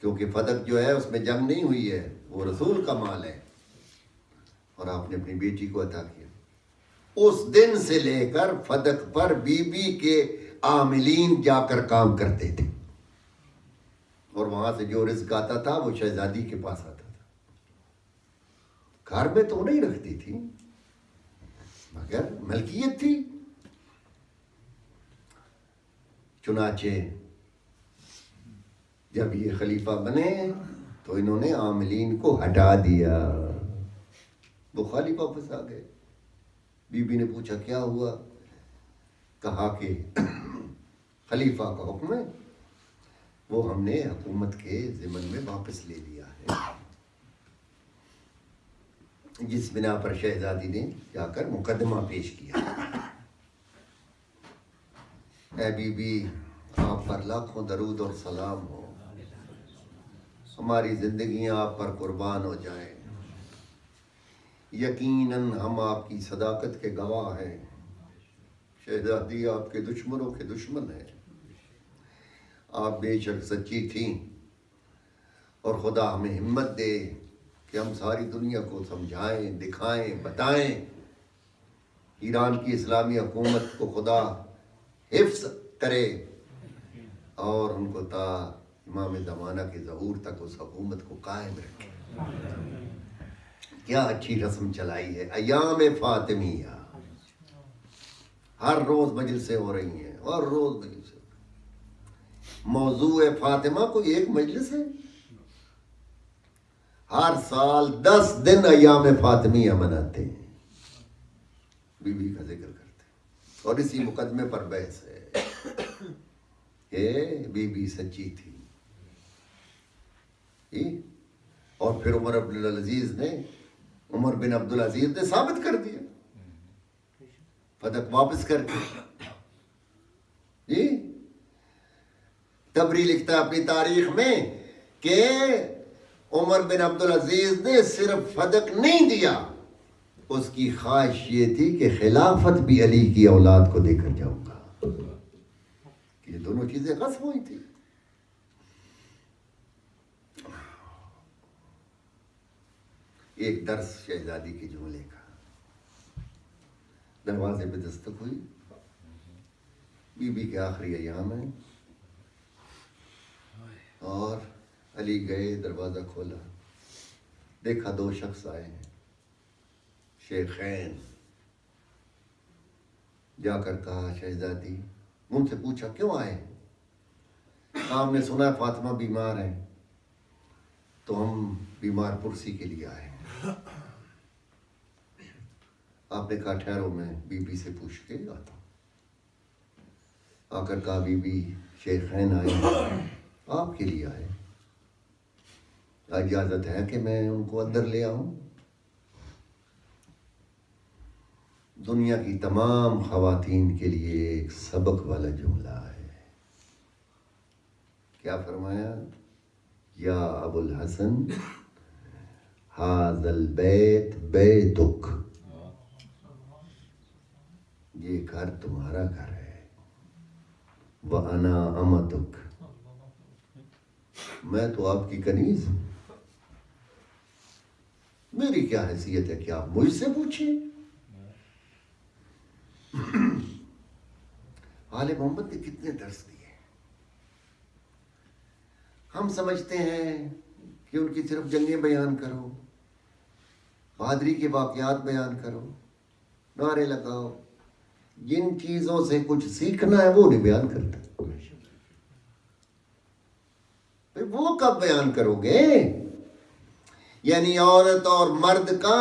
کیونکہ فدق جو ہے اس میں جنگ نہیں ہوئی ہے، وہ رسول کا مال ہے، اور آپ نے اپنی بیٹی کو عطا کیا. اس دن سے لے کر فدق پر بی بی کے عاملین جا کر کام کرتے تھے، اور وہاں سے جو رزق آتا تھا وہ شہزادی کے پاس آتا تھا. گھر میں تو نہیں رکھتی تھی مگر ملکیت تھی. چنانچہ جب یہ خلیفہ بنے تو انہوں نے عاملین کو ہٹا دیا، وہ خلیفہ پھنسا گئے. بی بی نے پوچھا کیا ہوا؟ کہا کہ خلیفہ کا حکم ہے، وہ ہم نے حکومت کے ضمن میں واپس لے لیا ہے. جس بنا پر شہزادی نے جا کر مقدمہ پیش کیا. اے بی بی، آپ پر لاکھوں درود اور سلام ہو، ہماری زندگیاں آپ پر قربان ہو جائیں. یقیناً ہم آپ کی صداقت کے گواہ ہیں. شہزادی آپ کے دشمنوں کے دشمن ہیں، آپ بے شک سچی تھیں، اور خدا ہمیں ہمت دے کہ ہم ساری دنیا کو سمجھائیں، دکھائیں، بتائیں. ایران کی اسلامی حکومت کو خدا حفظ کرے اور ان کو تا امام زمانہ کے ظہور تک اس حکومت کو قائم رکھے. کیا اچھی رسم چلائی ہے ایام فاطمیہ. ہر روز مجلسیں ہو رہی ہیں، ہر روز مجلسیں. موضوع فاطمہ کوئی ایک مجلس ہے، ہر سال 10 دن ایام فاطمیہ مناتے ہیں، بی بی کا ذکر کرتے ہیں، اور اسی مقدمے پر بحث ہے کہ بی بی سچی تھی. اور پھر عمر بن عبد العزیز نے ثابت کر دیا فدق واپس کر کے. جی تبری لکھتا ہے اپنی تاریخ میں کہ عمر بن عبدالعزیز نے صرف فدق نہیں دیا، اس کی خواہش یہ تھی کہ خلافت بھی علی کی اولاد کو دے کر جاؤں گا. یہ دونوں چیزیں غصب ہوئی تھی. ایک درس شہزادی کے جملے کا. دروازے پہ دستک ہوئی، بی بی کے آخری ایام ہیں، اور علی گئے، دروازہ کھولا، دیکھا 2 شخص آئے ہیں، شیخین. جا کر کہا شہزادی، ان سے پوچھا کیوں آئے ہیں؟ ہم نے سنا ہے فاطمہ بیمار ہے، تو ہم بیمار پرسی کے لیے آئے ہیں. آپ نے کہا ٹھہرو میں بی بی سے پوچھ کے آتا ہوں. آ کر کہا بی بی شیخین آئے ہیں، آپ کے لیے آئے، اجازت ہے کہ میں ان کو اندر لے آؤں؟ دنیا کی تمام خواتین کے لیے ایک سبق والا جملہ ہے. کیا فرمایا؟ یا ابو الحسن ھذا البیت بیتک، یہ گھر تمہارا گھر ہے. وَأَنَا أَمَتُک، میں تو آپ کی کنیز ہوں، میری کیا حیثیت ہے کہ آپ مجھ سے پوچھیں؟ آل محمد نے کتنے درس دیے. ہم سمجھتے ہیں کہ ان کی صرف جنگیں بیان کرو، بہادری کے واقعات بیان کرو، نعرے لگاؤ. جن چیزوں سے کچھ سیکھنا ہے وہ نہیں بیان کرتا. وہ کب بیان کرو گے؟ یعنی عورت اور مرد کا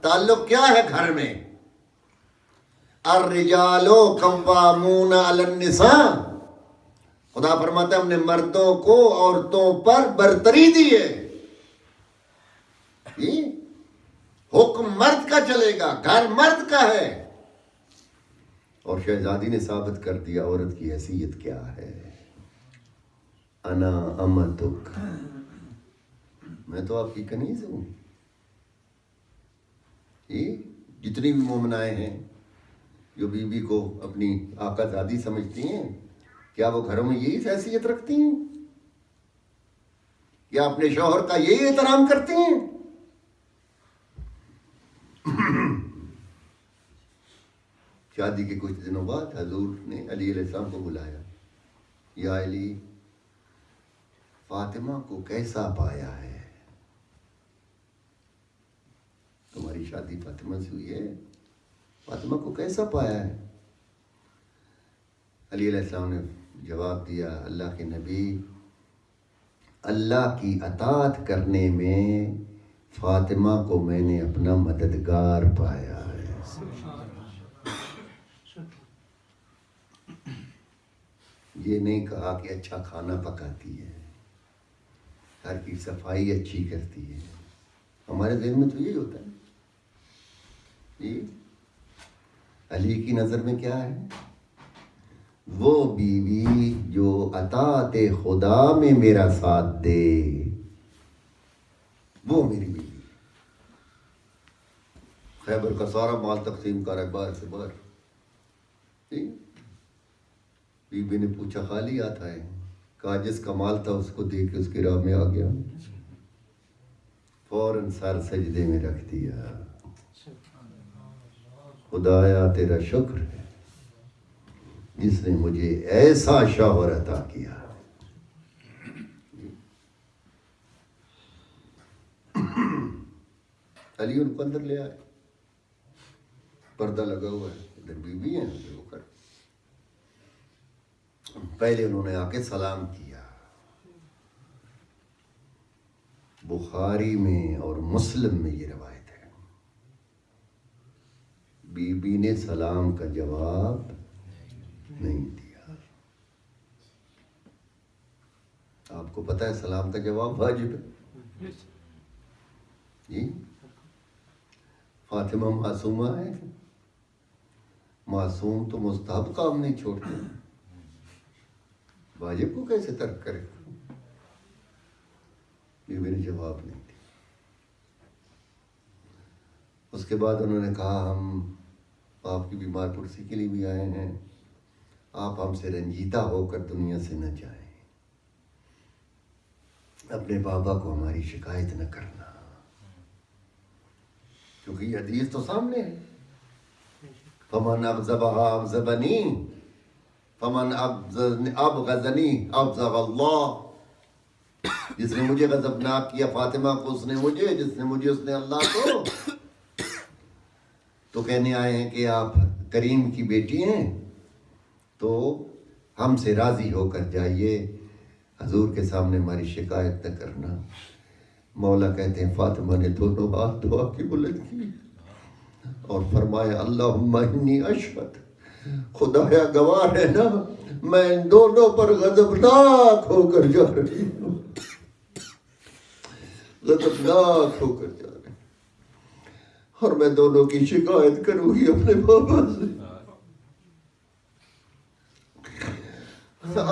تعلق کیا ہے گھر میں؟ الرجال قوامون علی النساء. خدا فرماتا ہے ہم نے مردوں کو عورتوں پر برتری دی ہے. حکم مرد کا چلے گا، گھر مرد کا ہے. اور شہزادی نے ثابت کر دیا عورت کی حیثیت کیا ہے. انا امتک، میں تو آپ کی کنیز ہوں. جتنی بھی مومنائیں ہیں جو بی بی کو اپنی آقا زادی سمجھتی ہیں، کیا وہ گھروں میں یہی حیثیت رکھتی ہیں؟ یا اپنے شوہر کا یہی احترام کرتی ہیں؟ شادی کے کچھ دنوں بعد حضور نے علی علیہ السلام کو بلایا. یا علی، فاطمہ کو کیسا پایا ہے؟ تمہاری شادی فاطمہ سے ہوئی ہے، فاطمہ کو کیسا پایا ہے؟ علی علیہ السلام نے جواب دیا، اللہ کے نبی، اللہ کی اطاعت کرنے میں فاطمہ کو میں نے اپنا مددگار پایا ہے. یہ نہیں کہا کہ اچھا کھانا پکاتی ہے، گھر کی صفائی اچھی کرتی ہے. ہمارے ذہن میں تو یہی ہوتا ہے. جی علی کی نظر میں کیا ہے؟ وہ بیوی جو اطاعت خدا میں میرا ساتھ دے، وہ میری بیوی. خیبر کا سارا مال تقسیم کر بار سے بار. بی بی نے پوچھا خالی آتا ہے؟ کہا جس کا مال تھا اس کو دے کے اس کی راہ میں آ گیا. فوراً سر سجدے میں رکھ دیا. خدایا تیرا شکر ہے جس نے مجھے ایسا شوہر عطا کیا. علی ان کو اندر لے آئے، پردہ لگا ہوا ہے، ادھر بیوی ہے ادھر وہ کر. پہلے انہوں نے آ کے سلام کیا. بخاری میں اور مسلم میں یہ روایت ہے. بی بی نے سلام کا جواب نہیں دیا. آپ کو پتہ ہے سلام کا جواب واجب ہے. جی فاطمہ معصومہ ہے، معصوم تو مستحب کام نہیں چھوڑتے، واجب کو کیسے ترک کرے؟ بیوی نے جواب نہیں دیا۔ اس کے بعد انہوں نے کہا ہم آپ کی بیمار پرسی کے لیے بھی آئے ہیں، آپ ہم سے رنجیدہ ہو کر دنیا سے نہ جائیں، اپنے بابا کو ہماری شکایت نہ کرنا، کیونکہ یہ حدیث تو سامنے ہے، فمن ابغضبها ابغضنی فمن ابغضنی ابغض اللہ، جس نے مجھے غضبناک کیا فاطمہ کو اس نے مجھے، جس نے مجھے اس نے اللہ کو۔ تو کہنے آئے ہیں کہ آپ کریم کی بیٹی ہیں تو ہم سے راضی ہو کر جائیے، حضور کے سامنے ہماری شکایت نہ کرنا۔ مولا کہتے ہیں فاطمہ نے دونوں ہاتھ دعا کی بلند کی اور فرمایا اللہم انی اشہد، خدایا گواہ ہے نا میں ان دونوں پر غضبناک ہو کر جا رہی ہوں، غضبناک ہو کر جا رہی ہوں، اور میں دونوں کی شکایت کروں گی اپنے بابا سے۔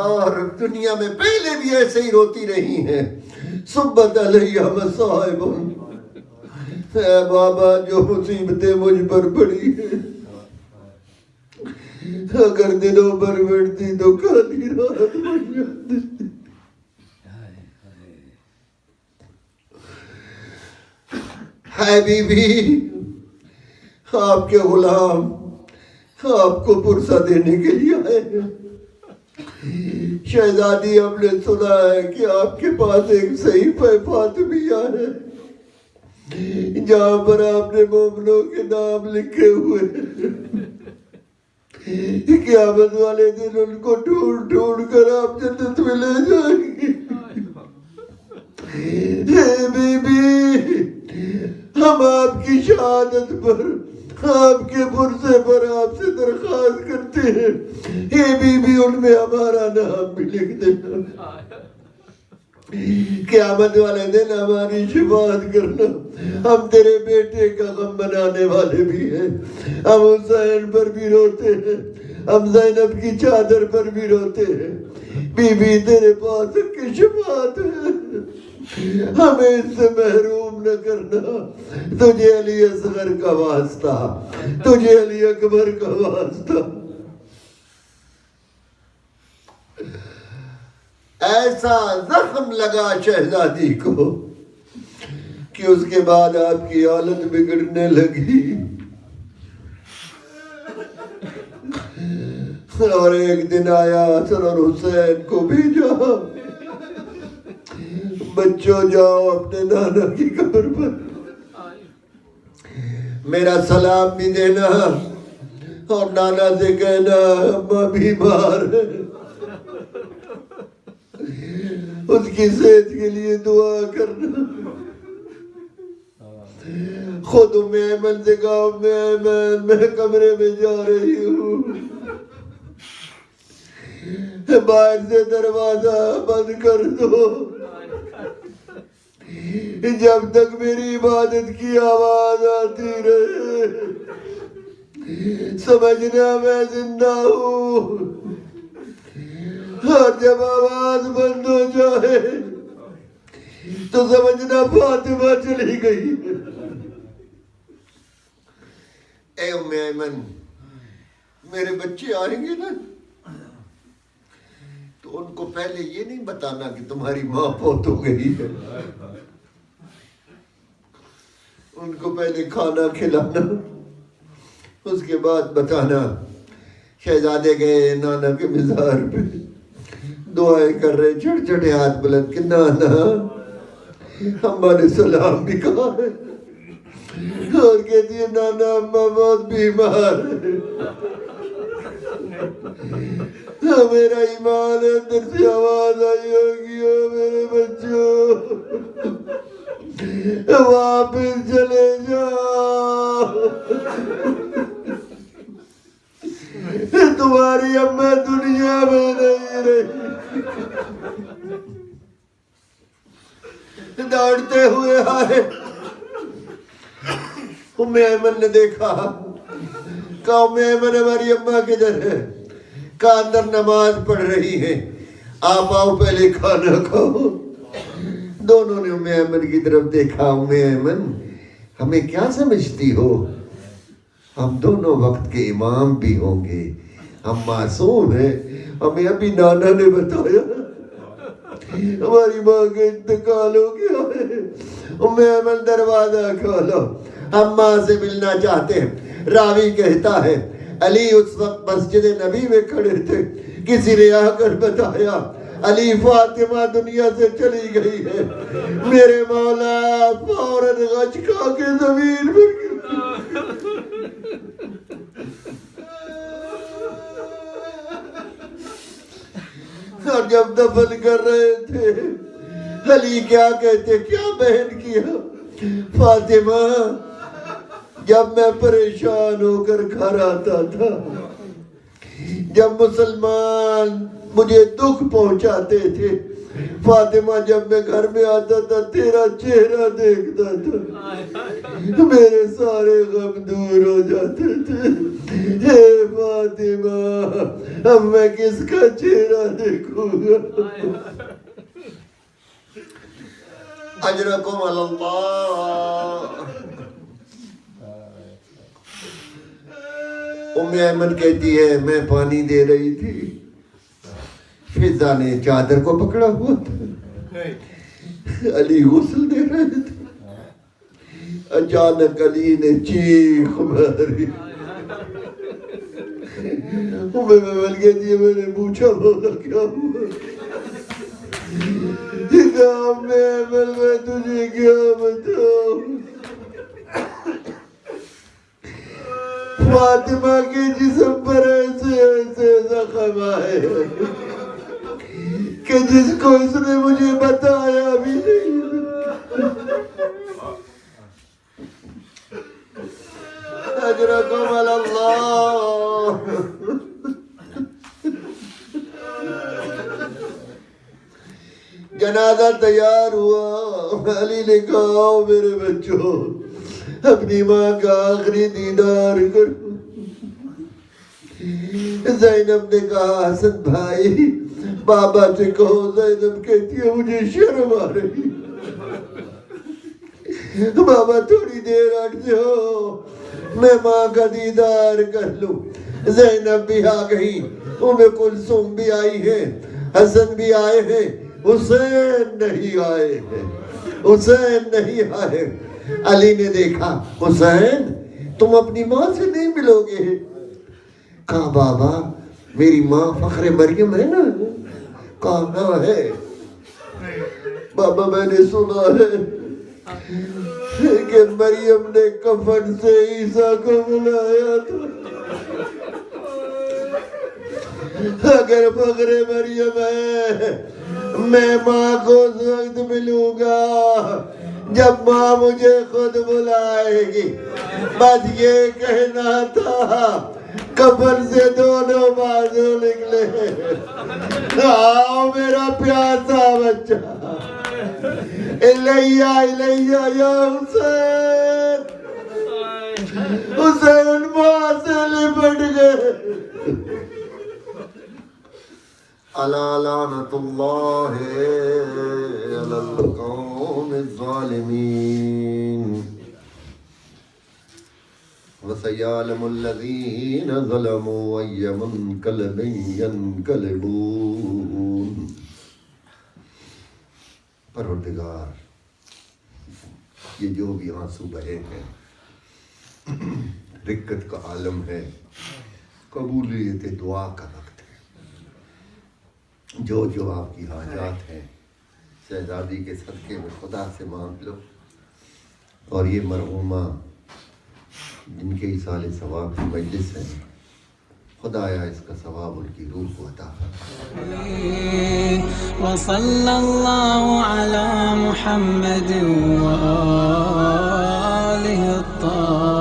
اور دنیا میں پہلے بھی ایسے ہی روتی رہی ہیں، صبت علیہ مصائب، اے بابا جو مصیبتیں مجھ پر پڑی ہیں اگر دنوں پر بڑھتی تو کالی رات بن جاتی۔ ہے بی بی، آپ کے غلام آپ کو پرسہ دینے کے لیے آئے ہیں۔ شہزادی ہم نے سنا ہے کہ آپ کے پاس ایک صحیفہ فاطمیہ ہے جہاں پر آپ نے مومنوں کے نام لکھے ہوئے ہیں، قیامت والے دن ان کو ڈھونڈ ڈھونڈ کر آپ جنت میں لے جائیں گے۔ اے بی بی، ہم آپ کی شہادت پر، آپ کے پرسے پر آپ سے درخواست کرتے ہیں، اے بی بی ان میں ہمارا نام بھی لکھ دینا، قیامت والے دن ہماری شفاعت کرنا۔ ہم تیرے بیٹے کا غم منانے والے بھی ہیں، ہم حسین پر بھی روتے ہیں، ہم زینب کی چادر پر بھی روتے ہیں، بی بی تیرے پاس کی شفاعت ہے، ہمیں اس سے محروم نہ کرنا۔ تجھے علی اصغر کا واسطہ، تجھے علی اکبر کا واسطہ۔ ایسا زخم لگا شہزادی کو کہ اس کے بعد آپ کی حالت بگڑنے لگی، اور ایک دن آیا حسن اور حسین کو بھیجا، بچوں جاؤ اپنے نانا کی قبر پر میرا سلام بھی دینا اور نانا سے کہنا اماں بیمار ہے، اس کی صحت کے لیے دعا کرنا۔ خود ام ایمن سے کہا ام ایمن میں کمرے میں جا رہی ہوں، باہر سے دروازہ بند کر دو، جب تک میری عبادت کی آواز آتی رہے سمجھنا میں زندہ ہوں، اور جب آواز بند ہو جائے تو سمجھنا فاطمہ چلی گئی۔ اے ام ایمن، میرے بچے آئیں گے نا تو ان کو پہلے یہ نہیں بتانا کہ تمہاری ماں فوت ہو گئی ہے، ان کو پہلے کھانا کھلانا، اس کے بعد بتانا۔ شہزادے گئے نانا کے مزار پہ، دعائیں کر رہے، چھڑ چھڑے ہاتھ بلند کہ نانا اماں نے سلام بھی کہا ہے، اور کہتی ہے نانا اماں بہت بیمار ہے، میرا ایمان اندر سے آواز آئی ہوگی او میرے بچوں واپس چلے جاؤ، تمہاری اماں دنیا میں نہیں رہی۔ دوڑتے ہوئے آئے، ام ایمن نے دیکھا قوم ایمن ہماری اماں کدھر ہے؟ کہا اندر نماز پڑھ رہی ہے، آپ آؤ پہلے کھانا کھاؤ۔ دونوں نے ام ایمن کی طرف دیکھا، ام ایمن ہمیں کیا سمجھتی ہو؟ ہم دونوں وقت کے امام بھی ہوں گے، ہم معصوم ہیں، ہمیں ابھی نانا نے بتایا ہماری ماں کا انتقال ہو گیا ہے۔ ام ایمن دروازہ کھولو، ہم ماں سے ملنا چاہتے ہیں۔ راوی کہتا ہے علی اس وقت مسجد نبی میں کھڑے تھے، کسی نے آ کر بتایا علی فاطمہ دنیا سے چلی گئی ہے۔ میرے مولا فوراً غچ کھا کے زمین پر اور جب دفن کر رہے تھے علی کیا کہتے، کیا بہن کیا؟ فاطمہ جب میں پریشان ہو کر گھر آتا تھا، جب مسلمان مجھے دکھ پہنچاتے تھے، فاطمہ جب میں گھر میں آتا تھا تیرا چہرہ دیکھتا تھا، میرے سارے غم دور ہو جاتے تھے۔ اے فاطمہ اب میں کس کا چہرہ دیکھوں گا؟ اجرکم اللہ۔ ام ایمن کہتی ہے میں پانی دے رہی تھی، فضا نے چادر کو پکڑا ہوا تھا، علی غسل دے رہے تھے، اچانک علی نے چیخ ماری۔ ام ایمن کہتی ہے میں نے پوچھا بولا کیا ہوا؟ ام ایمن میں تجھے کیا بتاؤں، فاطمہ کے جسم پر ایسے ایسے زخم آئے کہ جس کو اس نے مجھے بتایا بھی نہیں۔ اجرکم اللہ۔ جنازہ تیار ہوا، علی نے کہا آؤ میرے بچوں اپنی ماں کا آخری دیدار کرو۔ زینب نے کہا حسن بھائی بابا سے کہو، زینب کہتی ہے مجھے شرم آ رہی، بابا تھوڑی دیر ہٹ جاؤ میں ماں کا دیدار کر لوں۔ زینب بھی آ گئی، ام کلثوم بھی آئی ہے، حسن بھی آئے ہیں، حسین نہیں آئے ہیں، حسین نہیں آئے۔ علی نے دیکھا حسین تم اپنی ماں سے نہیں ملو گے؟ کہا بابا میری ماں فخر مریم ہے نا؟ کہاں ہے؟ بابا میں نے سنا ہے کہ مریم نے کفن سے عیسیٰ کو بلایا تھا۔ اگر فخر مریم ہے میں ماں کو اس وقت ملوں گا جب ماں مجھے خود بلائے گی۔ بس یہ کہنا تھا، کفن سے دونوں بازو نکلے، آؤ میرا پیاسا بچہ، الیہ الیہ یا حسین۔ حسین ماں سے لپٹ گئے۔ الا لعنت اللہ علی القوم الظالمین وسیعلم الذین ظلموا ای منقلب ینقلبون۔ پروردگار یہ جو بھی آنسو بہے ہیں رقت کا عالم ہے، قبولیت دعا کا وقت ہے۔ جو جو آپ کی حاجات ہیں شہزادی کے صدقے میں خدا سے مانگ لو، اور یہ مرحومہ جن کے ایصال ثواب کی مجلس ہے، خدایا اس کا ثواب ان کی روح کو عطا فرما۔ وصلی اللہ علی محمد و آلہ الطاہرین۔